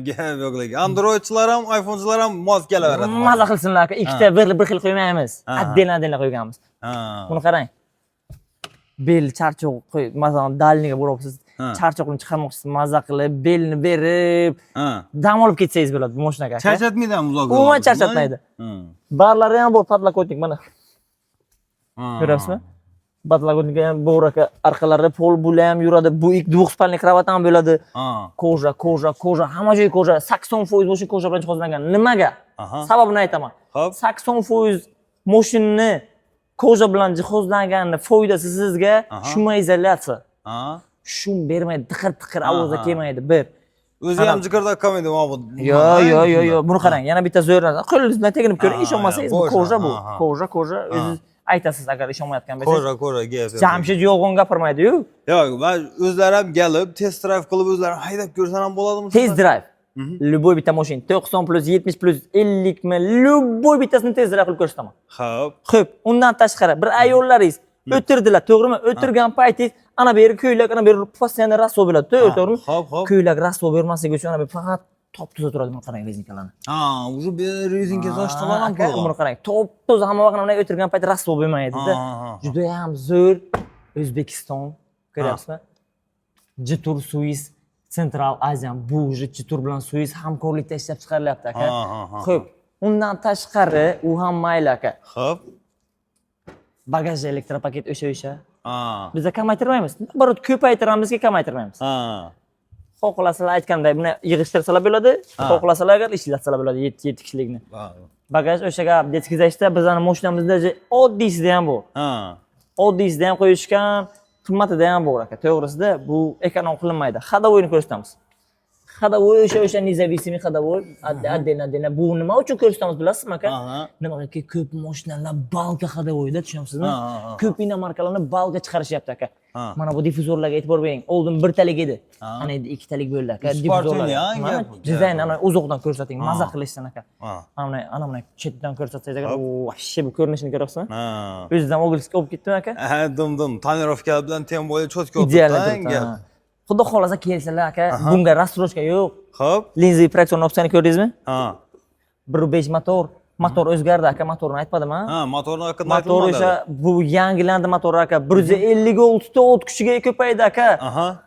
S2: Gap yo'q lekin. Androidchilar ham, iPhonechilar ham mos kelaveradi.
S1: Mazza qilsinlar aka. Ikkita bir xil qo'ymaymiz. Отдельно qo'yganmiz. Buni qarang. Bel charchoq qo'y, masalan, dalniga boribsiz. Charchoqni chiqarmoqchisiz, mazza qilib, belni berib, dam olib ketsangiz bo'ladi bu mashinaga aka.
S2: Charchatmaydimi uzoq?
S1: Umuman charchatmaydi. Barlari ham bor, podlokotnik mana. Ko'ryapsizmi? Podlokotnikga ham bor aka, orqalari pol bo'la ham yuradi. Bu двухспальный кровать ham bo'ladi. Koja, hamma joyi koja. 80% mashina koja bilan jihozlangan. Nimaga? Sababini aytaman. 80% mashinani koja bilan jihozlanganni foydasi sizga shuma izolyatsiya. Shum bermaydi, tiqir ovozda kelmaydi bir.
S2: O'zi ham jiqirda qolmaydi bu.
S1: Yo'q. Buni qarang, yana bitta zo'r narsa. Qo'lingiz bilan teginib ko'ring, ishonmasangiz bu koja bu. Koja, o'zingiz aytasiz agar ishonmayotgan bo'lsangiz.
S2: Koja, gap.
S1: Jamshid yolg'on gapirmaydi-yu.
S2: Yo'q, men o'zlari ham kelib, test drive qilib o'zlari haydab ko'rsam ham bo'ladimi?
S1: Test drive. Любой bitta mashina 90 plus 70 plus 50 mi, любой bittasini test drive qilib ko'rsataman. Xo'p, undan tashqari bir ayollaringiz o'tirdilar, to'g'rimi? O'tirgan paytingiz ana beri ko'ylak, ana beri postoyanно rasvo bo'ladi, to'g'rimi? Ko'ylak rasvo bermasligi uchun ana bu faqat top-toza turadi, buni qarang rezinkalarni.
S2: Уже rezinka sochtalar ham
S1: qo'ygan. Buni qarang, top-toza hamma vaqt mana o'tirgan payt rasvo bo'lmaydi-da. Juda ham zo'r O'zbekiston, ko'ryapsizmi? Jitur Suis Central Asian bu Jitur bilan Suis hamkorlikda ishlab chiqarilyapti aka. Xo'p, undan tashqari u ham mayli aka.
S2: Xo'p.
S1: Bagaj elektropaket o'sha. Biz kamaytirmaymiz. Naborot ko'paytiramizki, kamaytirmaymiz. Xohlasalar aytganday buni yig'ishtirsalar bo'ladi, xohlasalar agar ishlatsalar bo'ladi 7 kishilikni. Bagaj o'sha gap detkizishda bizning mashinamizda oddiysida ham bor. Oddiysida ham qo'yishgan, qimmatida ham bor aka. To'g'risida bu ekonom qilinmaydi. Xadovoyni ko'rsatamiz. Xadovoy o'sha независимый xadovoy, отдельно. Bu nima uchun ko'rsatamiz bilasizmi aka? Nimaga ko'p mashinalar balka xadovoyda, tushunasizmi? Ko'p inomarkalarni balka chiqarishyapti aka. Mana bu difuzorlarga e'tibor bering. Oldin 1 talik edi. Ana endi 2 talik bo'ldi aka. Difuzorlar. Mana dizayn ana uzoqdan ko'rsating, mazza qilishsin aka. Ana chetdan ko'rsatsangiz agar, вообще bu ko'rinishini ko'ryapsizmi? O'zidan ogilskiga olib ketdimi aka?
S2: Dim. Tonirovka bilan tem bo'yi cho'tka o'tdi.
S1: Xudo xolasa kelsalar aka, bunga rastroshka yo'q.
S2: Xo'p.
S1: Linza fraksion opsiyani ko'rdingizmi? 1.5 motor o'zgardi aka, motorni aytmadimmi?
S2: Motorni haqida
S1: motor o'sha bu yangilandi motor aka, 156 ta o't kuchiga ko'paydi aka.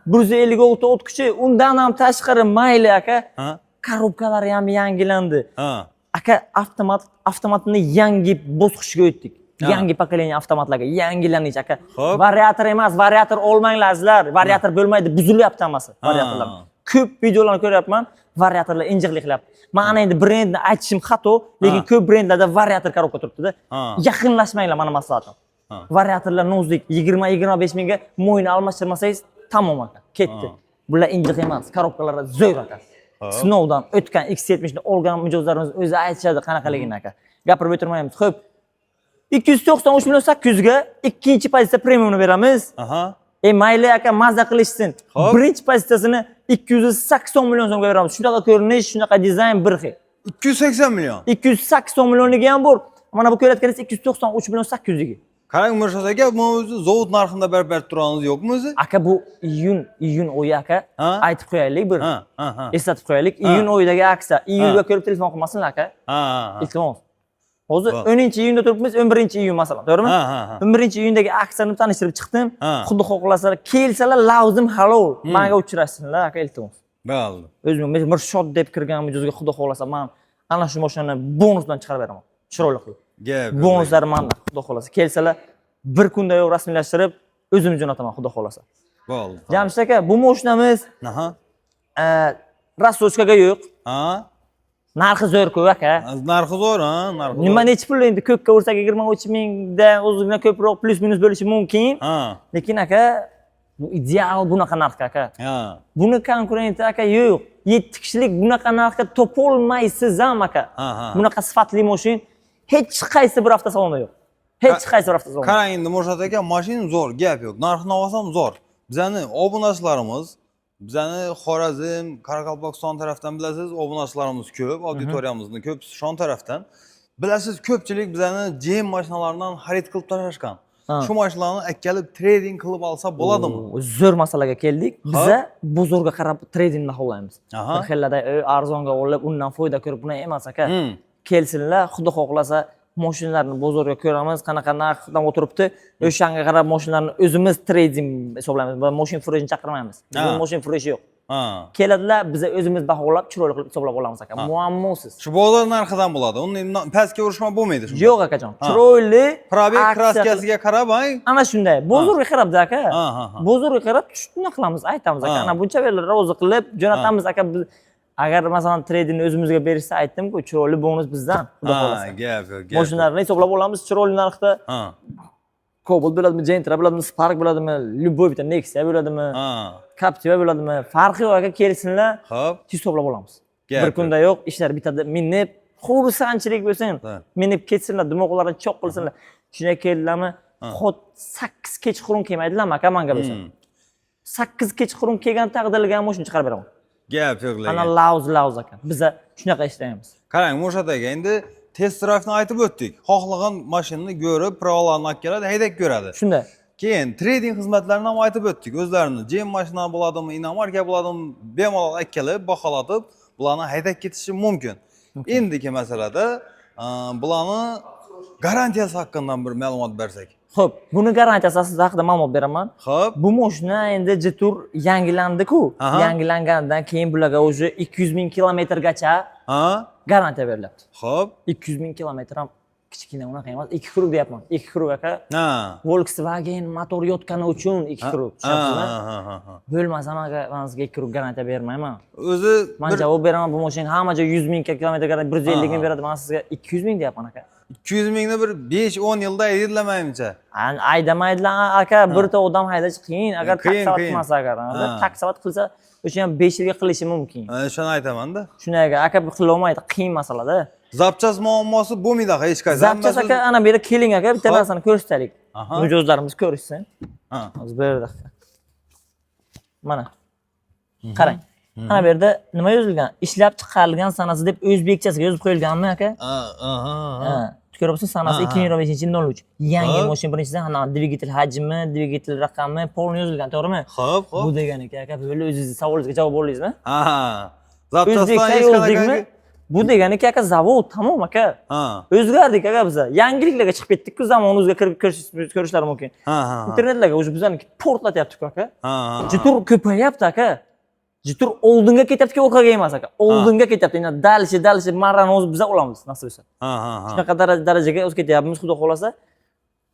S1: 156 ta o't kuchi, undan ham tashqari mayli aka. Korobkalari ham yangilandi. Aka, avtomatni yangi bosqichga o'tdik. Yangi pokoleniya avtomatlarga yangilanish aka. Variator emas, variator olmanglar. Variator bo'lmaydi, buzilyapti hammasi variatorlar. Ko'p videolarni ko'ryapman, variatorlar injiqlik qilyapti. Men ana endi brendni aytishim xato, lekin ko'p brendlarda variator korobka turibdi-da. Yaqinlashmanglar, mana maslahatim. Variatorlar nozik 20-25 mingga mo'yni almashtirmasangiz tamom aka, ketdi. Bular injiq emas, korobkalar zo'r aka. Sinovdan o'tgan X70 ni olgan mijozlarimiz o'zi aytishadi qanaqaligini aka. Gapirib o'tirmaymiz. Xo'p, 293 million 800 ga ikkinchi pozitsiya premiumni beramiz.
S2: Aha.
S1: Mayli aka mazza qilishsin. Birinchi pozitsiyasini 280 million so'mga beramiz. Shunaqa ko'rinish, shunaqa dizayn bir xil.
S2: 280 million.
S1: 280 millionligi ham bor. Mana bu ko'rayotganingiz 293 million 800 ga.
S2: Qarang Mirshod aka, bu o'zi zavod narxida berib turamiz yo'qmi o'zi?
S1: Aka bu iyun oyi aka. Aytib qo'yaylik bir. Eslatib qo'yaylik. Iyun oyidagi aksiya. Iyulga ko'rib telefon qilmasinlar aka. Iltimos. Hozir 10-iyunda turibmiz, 11-iyun masalan, to'g'rimi? 11-iyundagi aksiyani tanishtirib chiqdim. Xudo xohlasalar, kelsalar lavzim halol. Menga uchrashsinlar aka, iltimos.
S2: Bo'ldi.
S1: O'zim Mirshod deb kirgan mijozga xudo xohlasa men ana shu mashinani bonusdan chiqarib beraman. Chiroyli qilib. Bonuslari menda, xudo xohlasa. Kelsalar bir kunda yo'q rasmiylashtirib o'zim jo'nataman, xudo xohlasa.
S2: Bo'ldi.
S1: Jamshid aka, bu mashinamiz rasochkaga yo'q. Narxi zo'r-ku aka.
S2: Narxi zo'r, narxi.
S1: Nima necha pul endi ko'kka ursak 23 mingdan o'zingizdan ko'proq plus minus bo'lishi mumkin. Lekin aka, bu ideal bunaqa narx aka. Buni konkurenti aka yo'q. 7 kishilik bunaqa narxga topolmaysiz ham aka. Bunaqa sifatli mashin hech qaysi bir avtosalonda yo'q. Hech qaysi bir avtosalonda.
S2: Qarang endi Mirshod aka, mashina zo'r, gap yo'q. Narxini olsam zo'r. Bizani obunachilarimiz, bizani Xorazm, Qoraqalpog'iston tarafdan bilasiz, obunachilarimiz ko'p, auditoriyamizni ko'p shon tarafdan. Bilasiz, ko'pchilik bizani GM mashinalaridan xarid qilib tashlashgan. Shu mashinalarni akkalib trading qilib olsa bo'ladimi?
S1: Zo'r masalaga keldik. Biza bozorga qarab tradingni xohlaymiz. Bir xillada arzonga olib, undan foyda ko'rib buni emas aka. Kelsinlar, xudo xohlasa mashinalarni bozorga ko'ramiz, qanaqa narxdan o'tiribdi. O'shanga qarab mashinalarni o'zimiz trading hisoblaymiz. Va mashina furejini chaqirmaymiz. Bizning mashina fureji yo'q. Keladilar, biz o'zimiz baholab, chiroyli qilib hisoblab olamiz aka. Muammosiz.
S2: Shu bozor narxidan bo'ladi. Uni pastga urishma bo'lmaydi shunda.
S1: Yo'q akajon. Chiroyli
S2: probek kraskasiga qarab,
S1: ana shunday. Bozorga qarabda aka. Bozorga qarab shuni qilamiz, aytamiz aka. Ana buncha berlar rozi qilib jo'natamiz aka. Agar masalan tradingni o'zimizga berishsa, aytdim-ku, chiroyli bonus bizdan, xudo xolasa.
S2: Gap yo'q.
S1: Mashinalarni hisoblab olamiz, chiroyli narxda. Cobalt bo'ladimi, Gentra bo'ladimi, Spark bo'ladimi, любой bitta Nexia bo'ladimi, Captiva bo'ladimi, farqi yo'q aka, kelsinlar. Xo'p, hisoblab olamiz. Bir kunda yo'q, ishlar bitadi, minib, xursandchilik bo'lsin. Minib ketsinlar, dimoqlarini choq qilsinlar. Shunday keldilarmi? Xod 8 kechqurun kelmaydilar aka menga bo'lsa. 8 kechqurun kelgan taqdirda ham mashina chiqarib beraman.
S2: Gap yo'q lekin.
S1: Ana lavz aka. Biz shunaqa ishlaymiz.
S2: Qarang, Mirshod aka, endi test drive'ni aytib o'tdik. Xohlagan mashinani ko'rib, pravalarni olib haydab ko'radi.
S1: Shunday.
S2: Keyin trading xizmatlarini ham aytib o'tdik. O'zlarini GM mashina bo'ladimi, inomarka bo'ladimi, bemalol akkalab, baholatib, bularni haydab ketishi mumkin. Endiki masalada bularni garantiyasi haqida bir ma'lumot bersak.
S1: Xo'p, buni garantiyasi haqida ma'lumot beraman.
S2: Xo'p.
S1: Bu mashina endi Jetur yangilandi-ku. Yangilangandan keyin bularga o'zi 200 ming kilometrgacha garantiya beriladi.
S2: Xo'p.
S1: 200 ming kilometr ham kichkina unaqa emas. 2 krug deyapman. 2 krug aka. Volkswagen motor yotgani uchun 2 krug. Tushunasizmi? Bo'lmasa men sizga 2 krug garantiya bermayman.
S2: O'zi
S1: men javob beraman, bu mashina hamma joy 100 ming kilometr garantiya 150 ming beradi. Men sizga 200 ming deyapman aka.
S2: 200 mingni bir 5-10 yilda haydalamaymicha.
S1: Aydamaydilar aka, bir ta odam haydash qiyin. Agar taksavat qilmasa agar, taksavat qilsa, o'sha ham 5 yilga qilishi mumkin.
S2: Shuni aytaman-da.
S1: Shunday aka, qila olmaydi, qiyin masalada.
S2: Zapchas muammosi bo'lmaydi aka, hech qaysi.
S1: Zapchas aka, ana bu yerda keling aka, bitta narsani ko'rsataylik. Mijozlarimiz ko'rishsin. Hozir bu yerda. Mana. Qarang. Ana bu yerda nima yozilgan? Ishlab chiqarilgan sanasi deb o'zbekchasiga yozib qo'yilganmi aka? Ko'ryapsiz, sanasi 2025-03. Yangi mashina birinchidan ana dvigatel hajmi, dvigatel raqami, polni yozilgan, to'g'rimi?
S2: Xo'p, xo'p.
S1: Bu degani aka, böyle o'zingizning savolingizga javob oldingizmi?
S2: Zapchasdan
S1: yozdikmi? Bu degani aka, zavod tamom aka. O'zgardik aka biz. Yangiliklarga chiqib ketdik-ku, zamonimizga kirib ko'rishlari mumkin. Internetlarga o'zi bizani portlatyapti-ku aka. Jitur ko'payapti aka. Jitur oldinga ketyapti, orqaga emas aka. Oldinga ketyapti. Endi dalishi marrani o'zi biz olamiz, nasib bo'lsa. Shunaqa darajaga o'tib ketyapmiz, xudo xolasa.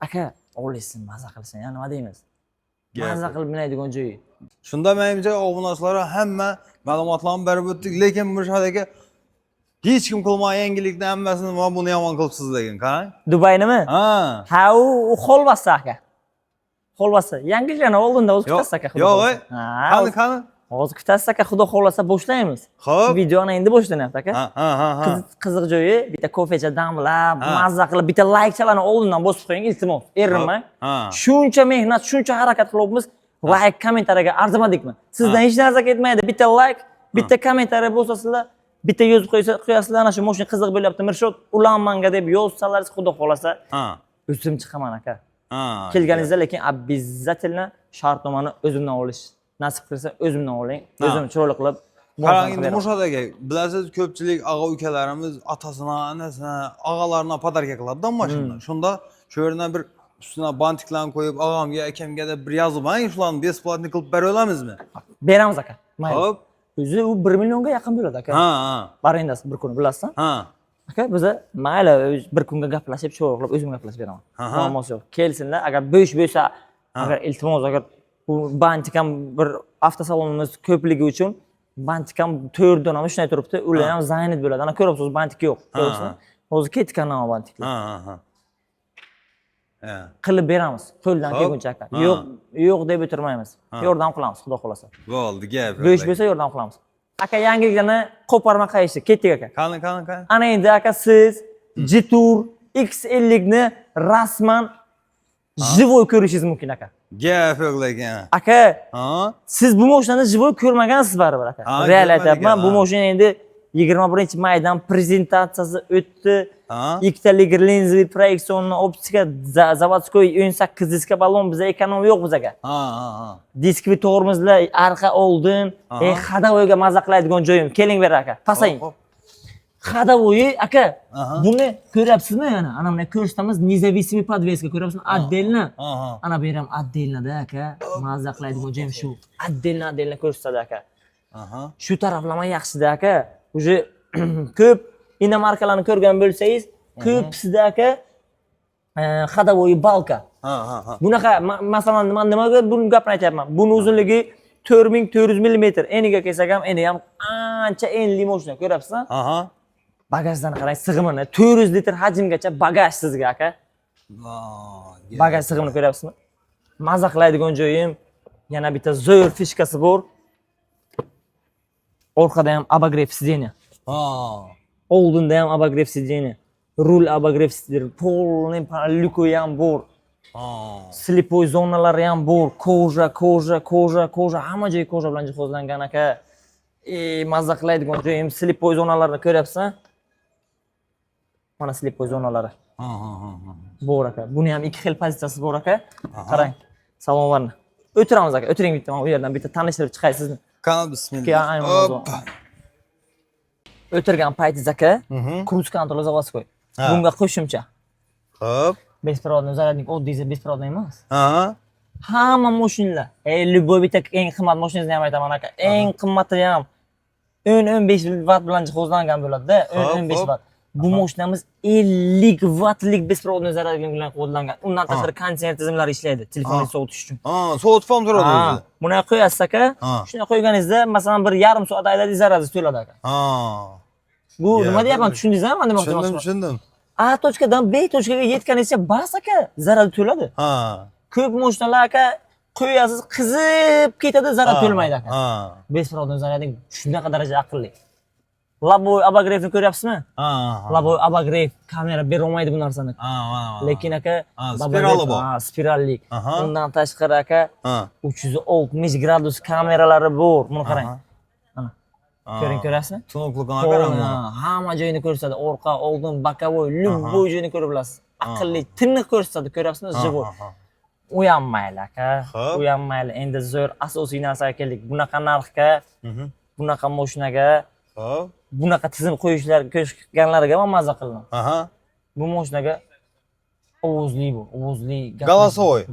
S1: Aka, olishsin, maza qilsin, ya nima deymiz? Maza qilib minaydigan joyi.
S2: Shunda menimcha obunachilar hamma ma'lumotlarni berib o'tdik, lekin Mirshod aka hech kim qilmagan yangilikni hammasini mana buni yomon qilibsiz degan, qarang.
S1: Dubaynimi? Ha, u xolvasi aka. Xolvasi. Yangiliklarni oldinda o'zib ketasiz aka.
S2: Yo'q, qani.
S1: Hozir kutasiz aka, xudo xohlasa boshlaymiz.
S2: Xo'p.
S1: Videoni endi boshlanyapti aka.
S2: Ha.
S1: Qiziq joyi bitta kofecha damlab, mazza qilib, bitta like-chalarni oldindan bosib qo'ying, iltimos. Erinmang. Shuncha mehnat, shuncha harakat qilyapmiz. Like, kommentariyaga arzimadikmi? Sizdan hech narsa ketmaydi. Bitta like, bitta kommentariya bo'lsa-sizlar, bitta yozib qo'yasizlar, ana shu mashina qiziq bo'lyapti, Mirshod, ulanmanga deb yozsalaringiz, xudo xohlasa, o'zim chiqaman aka. Kelganingizda lekin обязательно shartnomani o'zimdan olish. Nasib qilsa o'zimdan oling. O'zim chiroyli qilib.
S2: Qarang, endi Mushod aka, bilasiz, ko'pchilik aka-ukalarimiz otasini, onasini, og'alarini podarka qiladi-da mashina. Shunda shu yerdan bir ustuna bantiklarni qo'yib, og'amga, akamga deb bir yozib, "Mana shularni besplatni qilib bera olamizmi?"
S1: Beramiz aka. Mayli.
S2: Xo'p.
S1: O'zi u 1 millionga yaqin bo'ladi aka. Barendasi bir kun bilasizmi? Aka, biz mayli bir kunga gaplashib, sho'roq qilib o'zim gaplashib beraman. Muammosi yo'q. Kelsinlar, agar bo'sh bo'lsa, agar iltimos, agar bu bantikam bir avtosalonimiz ko'pligi uchun bantikam 4 dona shunday turibdi, ular ham zaynit bo'ladi. Ana ko'ryapsiz, bantik yo'q. Ko'ryapsizmi? Hozir ketgan nama bantiklar. Qilib beramiz, qo'ldan kelguncha aka. Yo'q deb o'tirmaymiz. Yordam qilamiz, xudo xohlasa.
S2: Bo'ldi, gap.
S1: Bo'sh bo'lsa yordam qilamiz. Aka, yangiliklarni qo'parma qayishdi, ketdik aka.
S2: Qani.
S1: Ana endi aka, siz Jetour X50 ni rasman живой ko'rishingiz mumkin aka.
S2: Gap yo'q lekin.
S1: Aka, siz bu mashinani живой ko'rmagansiz baribir aka. Real aytyapman, bu mashina endi 21-maydan prezentatsiyasi o'tdi. Ikkita linzli proyeksionni optika zavodskoy 18 diska balon, bizda ekonom yo'q bizaga. Diskli tormozlar arqa oldin, xadavoyga mazza qiladigan joyim. Keling ber aka, pasaying. Xadavoyi aka, buni ko'ryapsizmi yana? Ana buni ko'rsatamiz, независимый подвеска ko'ryapsizmi? Отдельно. Ana bu ham отдельно-da aka. Mazza qiladigan joyim shu. Отдельно ko'rsatadi aka. Shu taraflama yaxshi-da aka. Уже ko'p inomarkalarni ko'rgan bo'lsangiz, ko'psida aka xadavoyi balka. Bunaqa masalan nimaga buni gapni aytyapman? Buni uzunligi 4400 mm. Eniga kelsak ham, eni ham ancha enli mashina, ko'ryapsizmi? Bagajdan qarang, sig'imini 400 litr hajmgacha bagaj sizga aka. Bagaj sig'imini ko'ryapsizmi? Mazza qiladigan joyim, yana bitta zo'r fishkasi bor. Orqada ham обогрев сиденья. Oldinda ham обогрев сиденья. Rul обогрев сиденья. Polni lyuki ham bor. Slipoy zonalari ham bor. Koja. Hamma joy koja bilan jihozlangan aka. Mazza qiladigan joyim, slipoy zonalarini ko'ryapsan? Mana slipoy zonalari. Bor aka. Buni ham ikki xil pozitsiyasi bor aka. Qarang. Salonlarni. O'tiramiz aka. O'tiring bitta, mana bu yerdan bitta tanishtirib chiqay sizni.
S2: Qani, bismillah.
S1: O'tirgan paytingiz aka, cruise control zavodskoy. Bunga qo'shimcha.
S2: Xo'p.
S1: Беспроводный zaryadnik, oddiy беспроводный emas. Hamma mashinalar, любой bitta eng qimmat mashinangizni ham aytaman aka. Eng qimmati ham 10-15 vatt bilan jihozlangan bo'ladi-da, 10-15 vatt. Bu mashinamiz 50 vattlik беспроводный zaryadnik bilan qo'llangan. Undan tashqari konditsioner tizimlari ishlaydi, telefonni sovutish uchun.
S2: Sovutib ham turadi o'zi.
S1: Buni qo'yasiz aka. Shuni qo'yganingizda, masalan, bir yarim soat aylanadi, zaryadi to'ladi aka. Bu nima deyapman, tushundingizmi? Nima demoqchiman?
S2: Tushundim.
S1: A точкадан B точкаga yetganingizcha bas aka, zaryadi to'ladi. Ko'p mashinalar aka qo'yasiz, qizib ketadi, zaryad to'lmaydi aka. Беспроводный zaryadnik shunaqa darajada aqlli. Laboy обогревni ko'ryapsizmi? Laboy обогрев kamera bera olmaydi bu narsani. Lekin aka,
S2: spirali bor.
S1: Spiralli. Undan tashqari aka, 360 gradus kameralari bor. Buni qarang. Ko'ryapsizmi?
S2: Tunuqliqni qarang.
S1: Hamma joyini ko'rsatadi. Orqa, oldin, bokovoy, любой joyini ko'rib bilasiz. Aqlli, tiniq ko'rsatadi, ko'ryapsizmi? Живой. U ham mayli aka. U ham mayli. Endi zo'r asosiy narsaga keldik. Bunaqa narxga, bunaqa mashinaga, bunaqa tizim qo'yishganlarga ham mazza qilaman. Bu mashinaga ovozli bu, ovozli.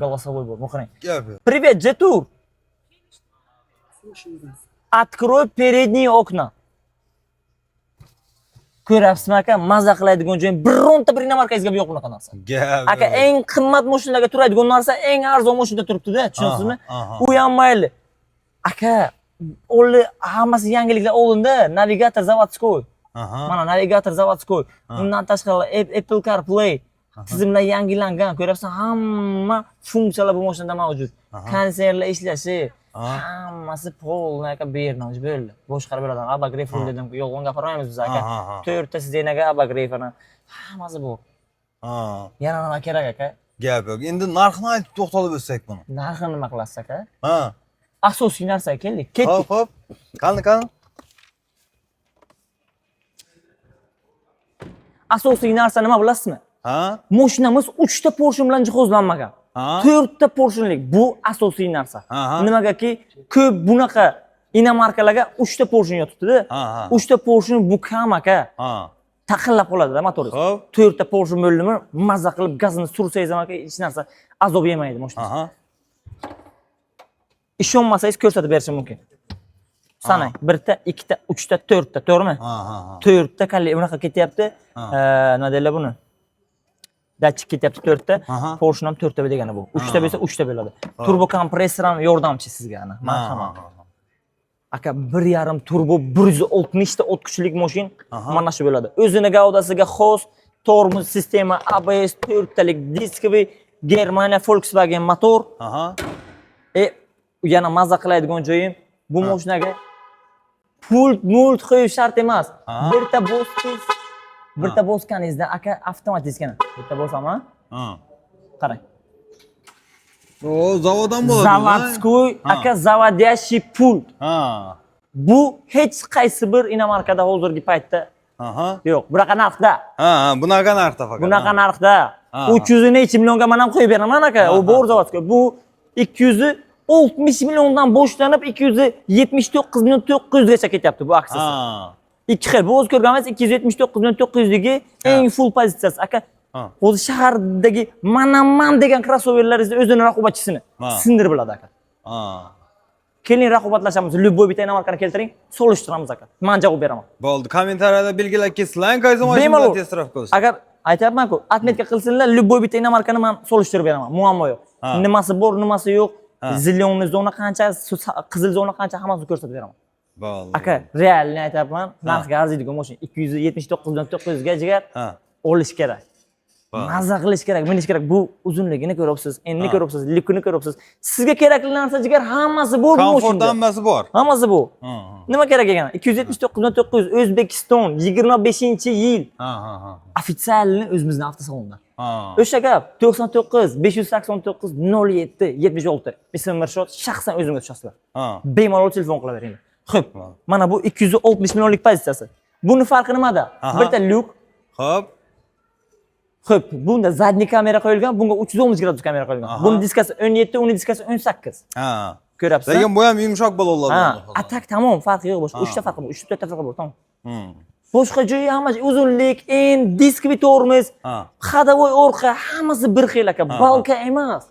S1: Голосовой bu. Qarang. Привет, Jetour. Открой передние окна. Ko'ryapsizmi aka, mazza qiladigan joyim bironta bir inomarkangizga yo'q bunaqa narsa. Aka, eng qimmat mashinalarga turadigan narsa eng arzon mashinada turibdi-da, tushunsizmi? U ham mayli. Aka, hammasi yangiliklar oldinda, navigator zavodskoy. Mana navigator zavodskoy. Undan tashqari Apple CarPlay tizimlar yangilangan. Ko'ryapsan, hamma funksiyalar bu mashinada mavjud. Konditsionerlar ishlashi, Hammasi polni aka bernoj bo'ldi. Boshqarib beradi. Abagrefor dedim, yolg'on gapirmaymiz biz aka. To'rtta sizenaga abagreforni. Hammasi bor. Yana nima kerak aka?
S2: Gap yo'q. Endi narxini aytib to'xtalib o'tsak buni.
S1: Narxini nima qilasiz aka?
S2: Ha.
S1: Asosiy narsaga keldik. Ketdik.
S2: Hop. Qani.
S1: Asosiy narsa nima bilasizmi?
S2: Ha?
S1: Mashinamiz 3 ta portion bilan jihozlanmagan. 4 ta portionlik bu asosiy narsa. Nimagaki ko'p bunaqa inomarkalarga 3 ta portion yotibdi-da. 3 ta portion bu kam aka. Taqillab qoladi-da motoringiz. 4 ta portion bo'ldimi, mazza qilib gazini sursangiz ham aka hech narsa azob yemaydi mashinangiz. Ishonmasangiz ko'rsatib berishim mumkin. Sanang, 1 ta, 2 ta, 3 ta, 4 ta, to'g'rimi? 4 ta kalli unaqa ketyapti. Nima deylar buni? Datchik ketyapti 4 ta, portion ham 4 ta degani bu. 3 ta bo'lsa 3 ta bo'ladi. Turbo kompressor ham yordamchi sizga ana. Marhamat. Aka 1.5 turbo 160 ta o't kuchlik mashin mana shu bo'ladi. O'zini gavdasiga xos tormoz sistema, ABS 4 talik diskoviy Germaniya Volkswagen motor. Yana mazza qiladigan joyim bu mashinaga pult qo'yish shart emas. Bir ta bosganingizda aka avtomat diskani. Bitta bosama? Qarang.
S2: O zavoddan bo'ladi.
S1: Zavodskoy aka zavodyashi pult. Bu hech qaysi bir inomarkada hozirgi paytda yo'q. Bunaqa narxda.
S2: Bunaqa narxda faqat.
S1: Bunaqa narxda. 300 necha millionga men ham qo'yib beraman aka. U bor zavodskoy. Bu 260 milliondan boshlanib 279 million 900 gacha ketyapti bu aksiyasi. Ikki xil. Bu o'z ko'rganimiz 279 million 900 ligi eng full pozitsiyasi aka. O'zi shahardagi Manaman degan crossoverlaringizni o'zini raqobatchisini sindirib biladi aka. Keling raqobatlashamiz. Любой bitta inomarkani keltiring, solishtiramiz aka. Men javob beraman.
S2: Bo'ldi. Kommentariyada belgilab ketsinlar, qaysi mashinadan test drive qilsin.
S1: Agar aytayapman-ku, atmetka qilsinlar, любой bitta inomarkani men solishtirib beraman. Muammo yo'q. Nimasi bor, nimasi yo'q, zilonni zona qancha, qizil zona qancha hammasini ko'rsatib beraman.
S2: Bo'ldi.
S1: Aka, realni aytayapman, narxga arziydigan mashina 279 dan 900 ga jigar olish kerak. Mazza qilish kerak, minish kerak. Bu uzunligini ko'ryapsiz, enini ko'ryapsiz, likini ko'ryapsiz. Sizga kerakli narsa jigar hammasi bor bu mashinada.
S2: Komfort hammasi bor.
S1: Hammasi bu. Nima kerak ekan? 279 dan 900 O'zbekiston 25-yil. Ofitsialni o'zimizning avtosalonda. O'sha gap 99 589 07 76. Ismim Mirshod, shaxsan o'zimga tushasizlar. Bemalol telefon qilaveringlar. Xo'p, mana bu 260 millionlik pozitsiyasi. Buni farqi nimada? Bitta lyuk. Xo'p, bunda zadniy kamera qo'yilgan, bunga 310 gradus kamera qo'yilgan. Buni diskasi 17, uni diskasi 18. Ko'ryapsiz?
S2: Lekin bu ham yumshoq bo'ladi.
S1: Atak tamom, farqi yo'q boshqa. 3 ta farqi bor, 3 ta farqi bor, tamom. Boshqa joyi hammasi uzunlik, en diskoviy tormoz, xadavoy orqa hammasi bir xil aka, balka emas.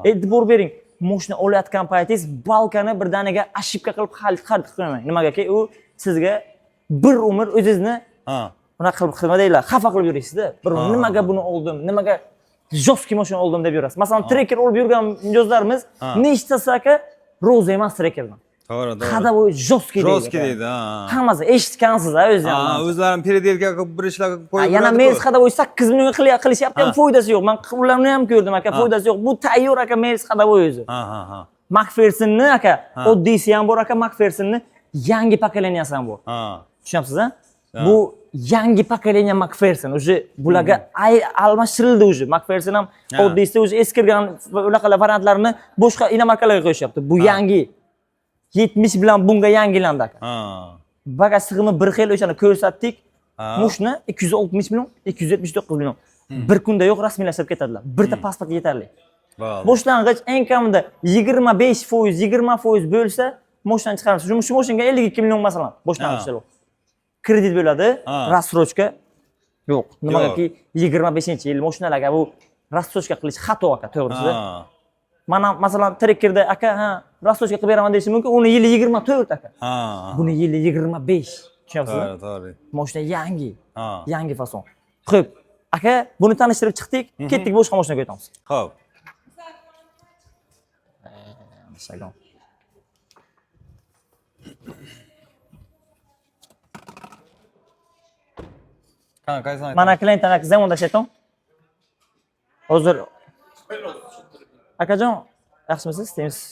S1: E'tibor bering. Mashina olayotgan paytingiz balkani birdaniga ashibka qilib xarid qilmang. Nimagaki u sizga bir umr o'zingizni unaqa qilib xizmat deylar, xafa qilib yurasiz-da. Bir nimaga buni oldim, nimaga joski mashina oldim deb yurasiz. Masalan, trekker olib yurgan mijozlarimiz nechtasi aka roza emas trekkerdan.
S2: To'g'ri.
S1: Xadavoy joski deydi.
S2: Joski deydi,
S1: Hammasi eshitgansiz-a o'zi ham.
S2: O'zlarim predelga qilib bir ishlar qo'yib.
S1: Yana Mercedes xadavoy 8 millionga qilishyapti, ham foydasi yo'q. Men ularni ham ko'rdim aka, foydasi yo'q. Bu tayyor aka Mercedes xadavoy o'zi. McPherson'ni aka, oddiysi ham bor aka, McPherson'ni yangi pokoleniyasi ham bor. Tushunyapsiz-a? Bu yangi pokoleniya McPherson. O'sha bularga almashtirildi o'sha. McPherson ham oddiysi o'sha eskirgan unaqalar variantlarini boshqa inomarkalarga qo'yishyapti. Bu yangi 70 bilan bunga yangilandi aka. Bagaj sig'imi bir xil o'shani ko'rsatdik. Mashina 260 million, 279 million. Bir kunda yo'q rasmiylashib ketadilar. Birta pasport yetarli. Boshlang'ich eng kamida 25%, 20% bo'lsa, mashinani chiqaramiz. Shu mashinaga 52 million masalan boshlang'ichda yo'q. Kredit bo'ladi, рассрочка yo'q. Nimagaki 25-yil mashinalarga bu рассрочка qilish xato aka, to'g'risi. Mana masalan trekkerda aka, рассрочка qilib beraman deyish mumkin. Uni yili 24 aka. Buni yili 25. Tushunyapsizmi?
S2: To'g'ri.
S1: Mashina yangi. Yangi fason. Xo'p, aka, buni tanishtirib chiqdik, ketdik boshqa mashinaga o'tamiz.
S2: Xo'p.
S1: Sagon. Mana klient aka zamonda sheton. Hozir akajon, yaxshimisiz?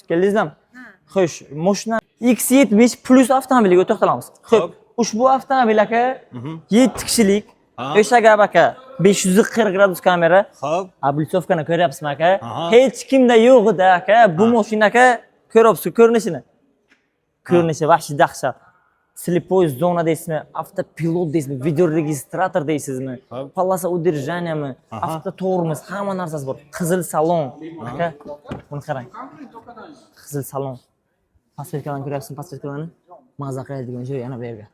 S1: Keldingizmi? Xo'sh, mashina X70 Plus avtomobiliga to'xtalamiz. Xo'p,
S2: Xo'p.
S1: ushbu avtomobil aka 7 kishilik. O'sha gap aka 540 gradus kamera.
S2: Xo'p.
S1: Ablitovkani ko'ryapsizmi aka?
S2: Aha.
S1: Hech kimda yo'q edi aka. Bu mashina aka ko'ryapsiz ko'rinishini. Ko'rinishi vahshiy dahshat. Слепой zona deysizmi, avtopilot deysizmi, videoregistrator deysizmi,
S2: Xo'p.
S1: polоса удержанияmi, avtotormoz, hamma narsasi bor. Qizil salon. Aka, buni qarang. Qizil salon. Pasvetkalarni ko'ryapsizmi, pasvetkalarni? Maza qiladigan joy yana bu yerga.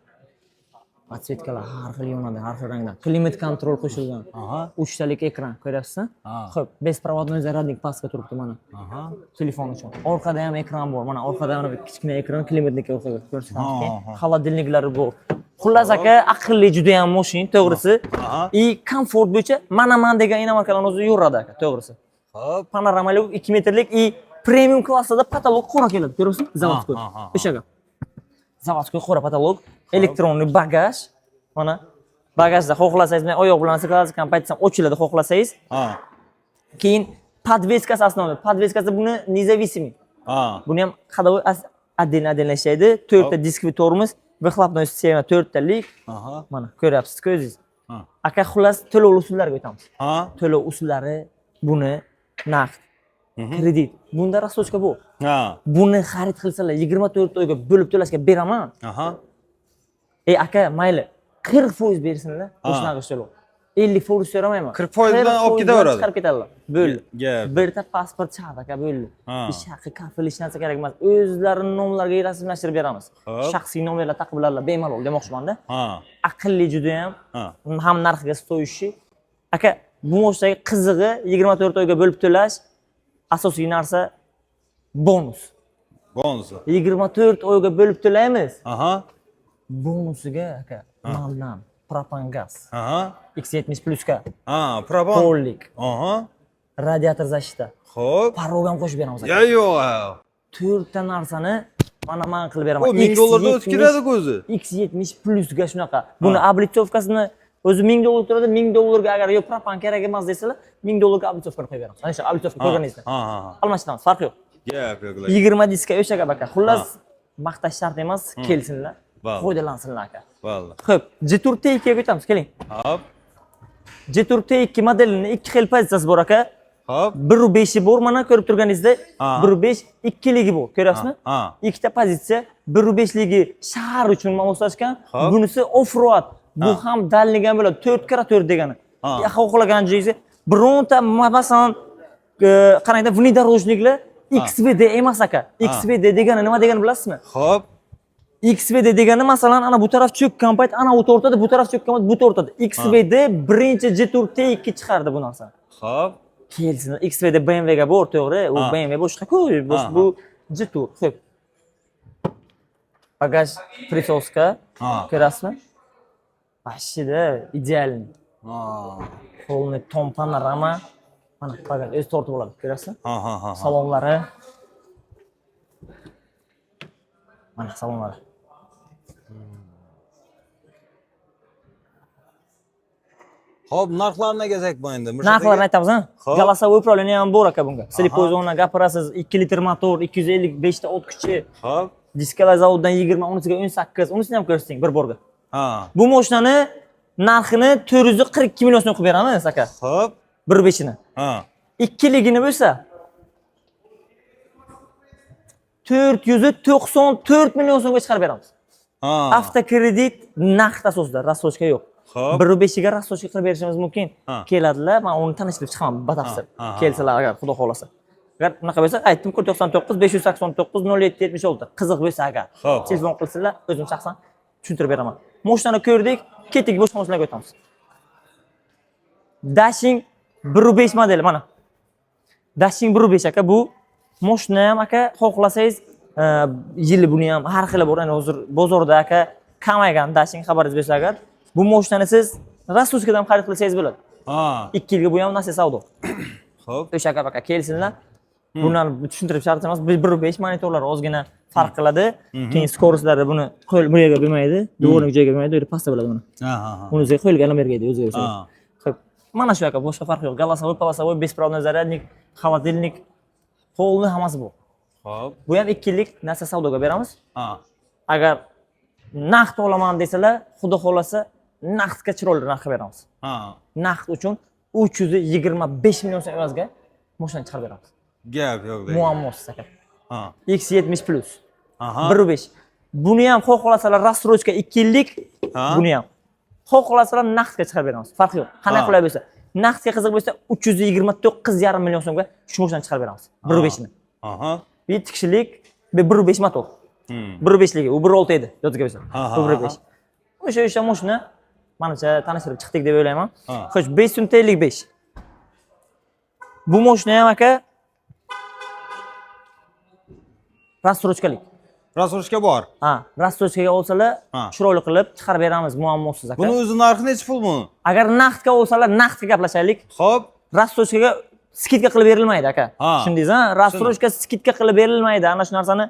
S1: Pasvetkalar har xil yonadi, har xil rangda. Klimat kontrol qo'shilgan.
S2: Aha.
S1: 3 talik ekran ko'ryapsizmi?
S2: Ha.
S1: Xo'p, bespроводной zaryadnik pastga turibdi mana.
S2: Aha.
S1: Telefon uchun. Orqada ham ekran bor. Mana orqada mana bir kichkina ekran klimatniki orqaga ko'rsatyapti.
S2: Aha.
S1: Xolodilniklari bor. Xullas aka, aqlli juda ham mashina, to'g'risi.
S2: Aha.
S1: Komfort bo'yicha mana degan inomarkalarning o'zi yuradi aka, to'g'risi.
S2: Xo'p.
S1: Panoramalik 2 metrlik premium klassida patolog qora keladi, ko'ryapsiz? Zavodskoy. O'sha gap. Zavodskoy qora patolog, elektronli bagaj. Mana bagajda xohlasangiz, men oyoq bilan siqiladigan paytda ochiladi xohlasangiz.
S2: Ha.
S1: Keyin podveskasi основной. Podveskasi buni независимый.
S2: Ha.
S1: Buni ham ходовой отдельно ishlaydi. 4 ta diskli tormoz, выхлопной sistema 4 talik.
S2: Aha.
S1: Mana ko'ryapsiz ko'zingiz.
S2: Ha.
S1: Aka xullas to'lov usullariga o'tamiz.
S2: Ha.
S1: To'lov usullari buni naqd, kredit. Bunda rastochka bu.
S2: Ha.
S1: Buni xarid qilsalar 24 oyga bo'lib to'lashga beraman.
S2: Aha.
S1: Aka, mayli 40% bersinlar, o'shanaqa to'lov. 50% so'ramayman.
S2: 40% bilan olib ketaveradi.
S1: Chiqarib ketadilar. Bo'ldi.
S2: Gap.
S1: Bitta pasport chart aka bo'ldi.
S2: Ha.
S1: Ish haqi, kafil hech narsa kerak emas. O'zlarining nomlariga rasmlashtirib beramiz.
S2: Xo'p.
S1: Shaxsiy nomerlar taqib bilanlar bemalol demoqchiman-da.
S2: Ha.
S1: Aqlli juda
S2: Ha.
S1: ham narxiga stoyishi. Aka, bu mashinaga qizig'i 24 oyga bo'lib to'lash asosiy narsa bonus.
S2: Bonus.
S1: 24 oyga bo'lib to'laymiz.
S2: Aha.
S1: Bonusiga aka, mandan propan gaz.
S2: Aha.
S1: X70 Plus'ga
S2: Ha, propan.
S1: pollik,
S2: Aha.
S1: radiator защита,
S2: Xo'p.
S1: parog ham qo'shib beramiz aka.
S2: Ya yo'q.
S1: 4 ta narsani man qilib beraman.
S2: O 1000 dollardan o'tib kiradi o'zi.
S1: X70 Plus'ga shunaqa. Buni ablitovkasini o'zi 1000 dollar turadi. 1000 dollarga agar yo'q propan kerak emas desalar, 1000 dollarga ablitovkani qo'yib beramiz. Ana shu ablitovka ko'rganingizda.
S2: Ha.
S1: Almashtiramiz, farqi yo'q.
S2: Gap yo'q.
S1: 20 diska o'sha gap aka. Xullas maqtash shart emas, kelsinlar.
S2: Bo'ldi.
S1: Foydalansinlar aka.
S2: Bo'ldi.
S1: Xo'p, Jetour T2 ga o'tamiz, keling.
S2: Hop.
S1: Jetour T2 modelining 2 xil pozitsiyasi bor aka.
S2: Hop.
S1: 1.5 bor, mana ko'rib turganingizda
S2: Ha.
S1: 1.5 ikkiligi bor, ko'ryapsizmi?
S2: Ha.
S1: Ikkita pozitsiya, 1.5ligi shahar uchun moslashgan,
S2: Hop.
S1: bunisi off-road. Bu
S2: Ha.
S1: ham dalnigan bo'ladi, 4x4 degani.
S2: Ha.
S1: Xohlagan joyingizga bironta masalan qarangda внедорожникlar XVD emas aka. XVD degani nima degani bilasizmi?
S2: Hop.
S1: XVD degani masalan ana bu taraf cho'kkan payt ana u tortadi, bu taraf cho'kkan payt bu tortadi. XVD birinchi Jetour T2 chiqardi bu narsani.
S2: Hop.
S1: Kelsin. XVD BMW ga bor, to'g'ri. U
S2: Ha.
S1: BMW boshqa-ku, bu Jetour. Xo'p. Bagaj prisoska.
S2: Ha.
S1: Ko'rasizmi? Vashida idealniy.
S2: Ha.
S1: Polni tom panorama. Mana bagaj o'zi tortib oladi, ko'rasizmi?
S2: Ha.
S1: Salonlari. Mana salonlari.
S2: Hop, narxlarini kelsak bu endi.
S1: Narxlarni aytamiz, ha?
S2: Xo'p.
S1: Голосовой управление ham bor aka bunga. Слепой zona gapirasiz, 2 litr motor, 255 ta o't kuchi.
S2: Hop.
S1: Diskalar zavoddan 20, unisiga 18, unisini ham ko'rsating bir borga.
S2: Ha.
S1: Bu mashinani narxini 442 million so'm qilib beramiz aka.
S2: Hop.
S1: 1.5 ni.
S2: Ha.
S1: Ikkiligini bo'lsa 494 million so'mga chiqarib beramiz.
S2: Ha.
S1: Avtokredit naqd asosida, rastochka yo'q.
S2: Xo'p.
S1: 1.5 ga rastochka qilib berishimiz mumkin.
S2: Ha.
S1: Keladilar, men uni tanishtirib chiqaman batafsil.
S2: Ha.
S1: Kelsalar agar Xudo xolasa. Agar unaqa bo'lsa, aytdim 99 589 0776. Qiziq bo'lsa agar
S2: Xo'p.
S1: telefon qilsalar, o'zim shaxsan tushuntirib beraman. Mashinani ko'rdik, ketdik boshqa mashinaga o'tamiz. Dashing 1.5 modeli mana. Dashing 1.5 aka, bu mashina ham aka xohlasangiz yili buni ham har xili bor. Endi hozir bozorda aka kamaygan Dashing xabaringiz bo'lsa agar, bu mashinani siz rastochkadan ham xarid qilsangiz bo'ladi.
S2: Ha.
S1: 2 yilga bu ham nasiya savdo.
S2: Xo'p.
S1: O'sha aka kelsinlar. Bundan tushuntirib shart emas. 1.5 monitorlar ozgina farq qiladi. Keyin skoroslari buni qo'l bu yerga bo'lmaydi, dvornik joyga bo'lmaydi, o'zi pastda bo'ladi buni.
S2: Ha.
S1: Uni o'ziga qo'yilgan energiyada o'ziga o'zi.
S2: Ha.
S1: Xo'p. Mana shu aka, boshqa farq yo'q. Голосовой, полосовой, беспроводной зарядник, холодильник, polni hammasi bor.
S2: Xo'p.
S1: Bu ham 2 yillik narsa savdoga beramiz.
S2: Ha.
S1: Agar naqd olaman desalar, xudo xolasa naqdga chiroyli narxga beramiz.
S2: Ha.
S1: Naqd uchun 325 million so'm evaziga mashinani chiqarib beramiz.
S2: Gap yo'q deydi.
S1: Muammosiz aka.
S2: Ha.
S1: X70 plus.
S2: Aha.
S1: 1.5. Buni ham xoh qolasalar rassrochka 2 yillik, buni ham. Xoh qolasalar naqdga chiqarib beramiz. Farqi yo'q. Qanday qulay bo'lsa, naqdga qiziq bo'lsa 329,5 million so'mga shu mashinani chiqarib beramiz. 1.5 ni.
S2: Aha.
S1: 7 kishilik 1.5 motor. 1.5ligi, u 1.6 edi, yodga bo'lsa. Bu 1.5. O'sha mashina menimcha tanishtirib chiqdik deb o'ylayman. Xo'sh, 5 so'm tayinlik 5. Bu mashina ham aka rassrochkalik.
S2: Rassrochka bor.
S1: Ha, rassrochkaga olsalar, chiroyli qilib chiqarib beramiz, muammosiz aka.
S2: Buni o'zi narxi necha pul buni?
S1: Agar naqdga olsalar, naqdga gaplashaylik.
S2: Xo'p.
S1: Rassrochkaga skidka qilib berilmaydi aka. Tushundingiz, ha? Rassrochka skidka qilib berilmaydi. Ana shu narsani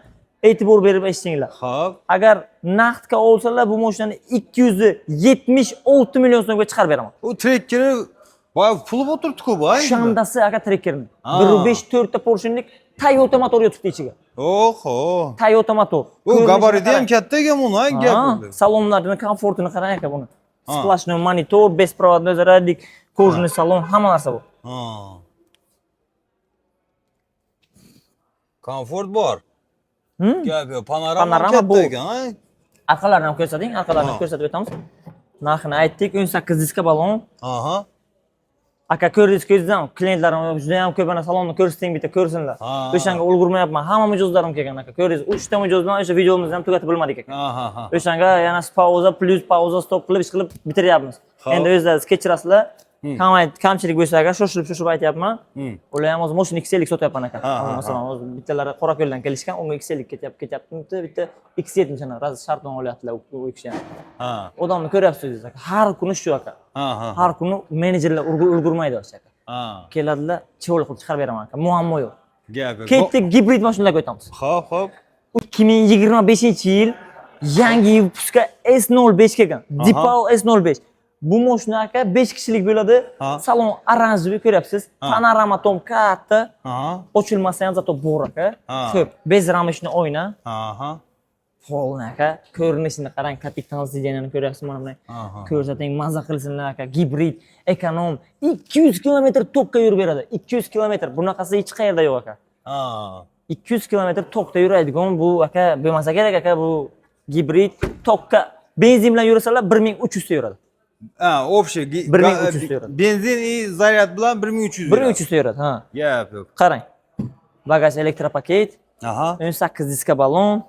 S1: e'tibor berib eshitinglar.
S2: Xo'p.
S1: Agar naqdga olsalar, bu mashinani 276 million so'mga chiqarib beraman.
S2: U trekkeri voy puli o'tiribdi-ku bu.
S1: Shandasi aka trekkerni. 1.5 4 ta portionlik Toyota motor yotibdi ichiga.
S2: Oho.
S1: Toyota motor.
S2: U gabariti ham katta ekan buni, gap.
S1: Salonlarning komfortini qarang aka buni. Splashный monitor, besprovодной зарядник, кожаный salon, hamma narsa bu.
S2: Komfort bor. Gap yo'q, panorama
S1: Panorama bu.
S2: katta ekan, ha?
S1: Arqalarini ham ko'rsating, arqalarini ko'rsatib o'tamiz. Narxini aytdik, 18 diska balon.
S2: Aha.
S1: Aka ko'rdingiz-ko'zdan klientlarim juda ham ko'p ana salonni ko'rsating bitta ko'rsinlar. O'shanga ulgurmayapman. Hamma mijozlarim kelgan aka. Ko'rdingiz, 3 ta mijoz bilan o'sha videomizni ham tugatib bo'lmadik aka. O'shanga yana pauza, plus pauza, stop qilib ish qilib bitiryapmiz. Endi o'zlaringiz kechirasizlar. Kamchilik bo'lsa agar shoshilib aytyapman. Ular ham o'zi mashina XL sotyapman aka. Masalan, o'zi bittalari Qorako'ldan kelishgan, unga XL ketyapti, bitta X70 ana raz shartnoma olyaptilar u kishi ham. Odamni ko'ryapsiz aka. Har kuni shu aka. Har kuni menejerlar ulgurmaydi o'sha aka. Keladilar, chiroyli qilib chiqarib beraman aka. Muammo yo'q.
S2: Gap yo'q.
S1: Ketdik gibrid mashinalarga o'tamiz.
S2: Xo'p.
S1: 2025-yil yangi выпуска S05 kelgan. Dipal S05. Bu mashina aka 5 kishilik bo'ladi. Salon oranjiy ko'ryapsiz. Panorama tom katta. Ochilmasa ham zato bor aka. Ko'p. Bez ramishni oyna. Polni aka. Ko'rinishini qarang, kapital sideniyani ko'ryapsiz mana bunday. Ko'rsating, maza qilsinlar aka. Gibrid, ekonom. 200 km tokka yurib beradi. 200 km. Bunaqasi hech qayerda yo'q aka. 200 km tokka yuradigan bu aka bo'lmasa kerak aka bu gibrid tokka benzin bilan yursalar 1300 ta yuradi.
S2: Общий
S1: 1300 yuradi.
S2: Benzin и zaryad bilan 1300 yuradi.
S1: 1300 ta yuradi, ha.
S2: Gap yo'q.
S1: Qarang. Bagaj elektropaket. 18 diska balon.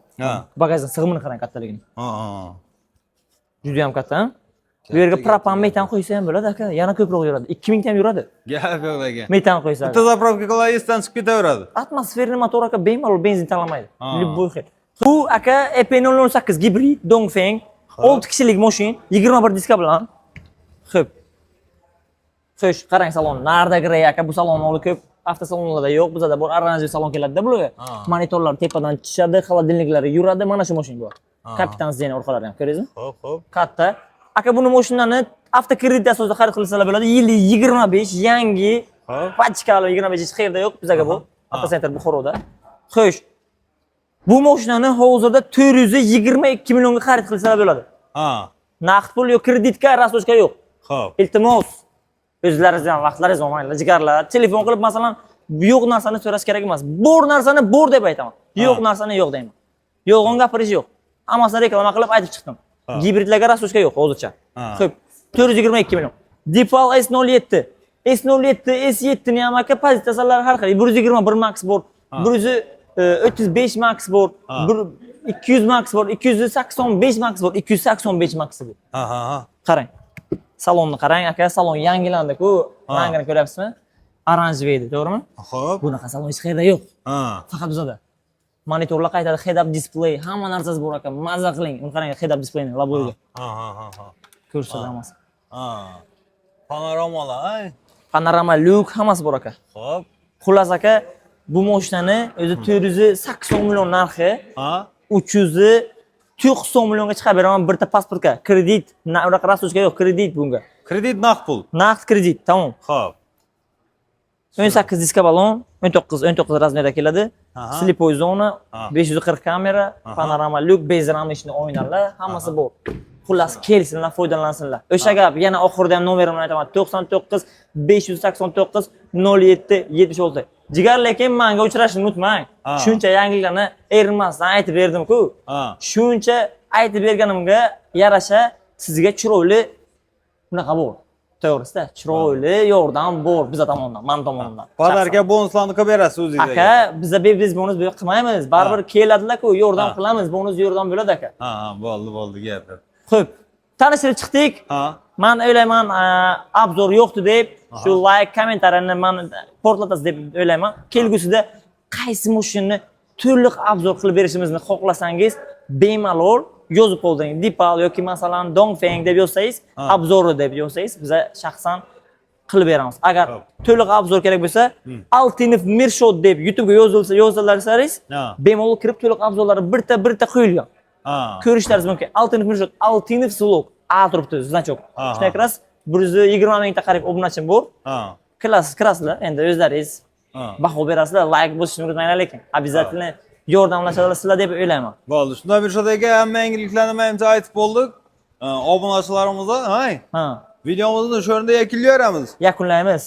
S1: Bagajning sig'imini qarang kattaligini. Juda ham katta, ha? Bu yerga propan metan qo'ysa ham bo'ladi aka, yana ko'proq yuradi. 2000 ta ham yuradi.
S2: Gap yo'q ekan.
S1: Metan qo'ysa.
S2: Bitta zapravka qilib esdan chiqib ketaveradi.
S1: Atmosferniy motor aka bemalol benzin tanlamaydi. Любой xil. Bu aka EP008 gibrid Dongfeng 6 kishilik mashin, 21 diska bilan. Xo'p. Xo'sh, qarang salon. Narda gray aka, bu salonni ko'p avtosalonlarda yo'q, bizda bor oranjiy salon keladi-da bularga. Monitorlar tepadan tushadi, xolodilniklari yuradi, mana shu mashina bor. Kapitan Zena orqalari ham ko'rdingizmi?
S2: Xo'p.
S1: Katta. Aka buni mashinani avtokredit asosida xarid qilsalar bo'ladi. Yili 25 yangi pachkali 25 hech qayerda yo'q, bizga bu. Avtocenter Buxoroda. Xo'sh. Bu mashinani hozirda 422 millionga xarid qilsalar bo'ladi. Naqd pul yo'q, kreditka, rassrochka yo'q.
S2: Xo'p.
S1: Iltimos, o'zlaringizdan vaqtlaringiz olmanglar, jigarlar, telefon qilib masalan yo'q narsani so'rash kerak emas. Bor narsani bor deb aytaman. Yo'q narsani yo'q deyman. Yo'g'on gapirish yo'q. Hammasini reklama qilib aytib chiqdim. Gibridlarga rassrochka yo'q hozircha. Xo'p, 422 million. Dipal S07. S07, S7 ni ham aka pozitsiyalar har xil. 121 max bor, 135 max bor, 200 max bor, 285 max bor, 285 max bor. Qarang. Salonni qarang aka, salon yangilandi-ku. Rangini ko'ryapsizmi? Oranjiy edi, to'g'rimi?
S2: Xo'p.
S1: Bunaqa salon hech qayerda yo'q. Faqat bizda. Monitorlar qaytadi, head-up display, hamma narsasi bor aka. Maza qiling. Uni qarang, head-up displayni laboyga. Ko'rsatamiz.
S2: Panoramalar,
S1: Panorama, lyuk, hammasi bor aka.
S2: Xo'p.
S1: Xullas aka, bu mashinani o'zi 480 million narxi, 390 millionga chiqarib beraman bitta pasportga. Kredit, unaqa rassrochka yo'q, kredit bunga.
S2: Kredit naqd pul.
S1: Naqd kredit, tamom.
S2: Xo'p.
S1: 18 diska balon, 19 razmerda keladi.
S2: Aha.
S1: Slipoy zona,
S2: Ha.
S1: 540 kamera, panorama lyuk, bezrama ishni o'ynarlar, hammasi bor. Xullas kelsinlar, foydalansinlar. O'sha gap yana oxirida ham nomerimni aytaman. 99 589 07 76. Jigar lekin menga uchrashishni unutmang. Shuncha yangiliklarni erinmasdan aytib berdim-ku. Shuncha aytib berganimga yarasha sizga chiroyli bunaqa bor. To'g'risida, chiroyli yordam bor biza tomondan, men tomondan.
S2: Padarka bonuslarni qilib berasiz o'zingizga.
S1: Aka, biza biz bonus qilmaymiz. Baribir keladilar-ku, yordam qilamiz, bonus yordam bo'ladi aka.
S2: Bo'ldi, gap.
S1: Xo'p, tanishib chiqdik. Men o'ylayman, obzor yo'qdi deb, shu like, kommentariyani men portlatasiz deb o'ylayman. Kelgusida qaysi mashinani to'liq obzor qilib berishimizni xohlasangiz, bemalol yozib qo'ying. Dipal yoki masalan Dongfeng deb yozsangiz, obzori deb yozsangiz, biza shaxsan qilib beramiz. Agar to'liq obzor kerak bo'lsa, Altinov Mirshot deb YouTube ga yozsangiz, bemalol kirib to'liq obzorlari birta qo'yilgan. Ko'rishlaringiz mumkin. Altinov Mirshot, Altinov Vlog A turibdi, значок. Shunday kiras 120 mingta qarib obunachim bor. Kirasizlar, endi o'zlaringiz baho berasizlar, like bosishni unutmanglar lekin. Обязательно yordamlashasizlar deb o'ylayman.
S2: Bo'ldi. Shunda Mirshot aka hamma yangiliklarni menimcha aytib bo'ldik. Obunachilarimizga, videomizni shu yerda yakunlaymiz.
S1: Yakunlaymiz.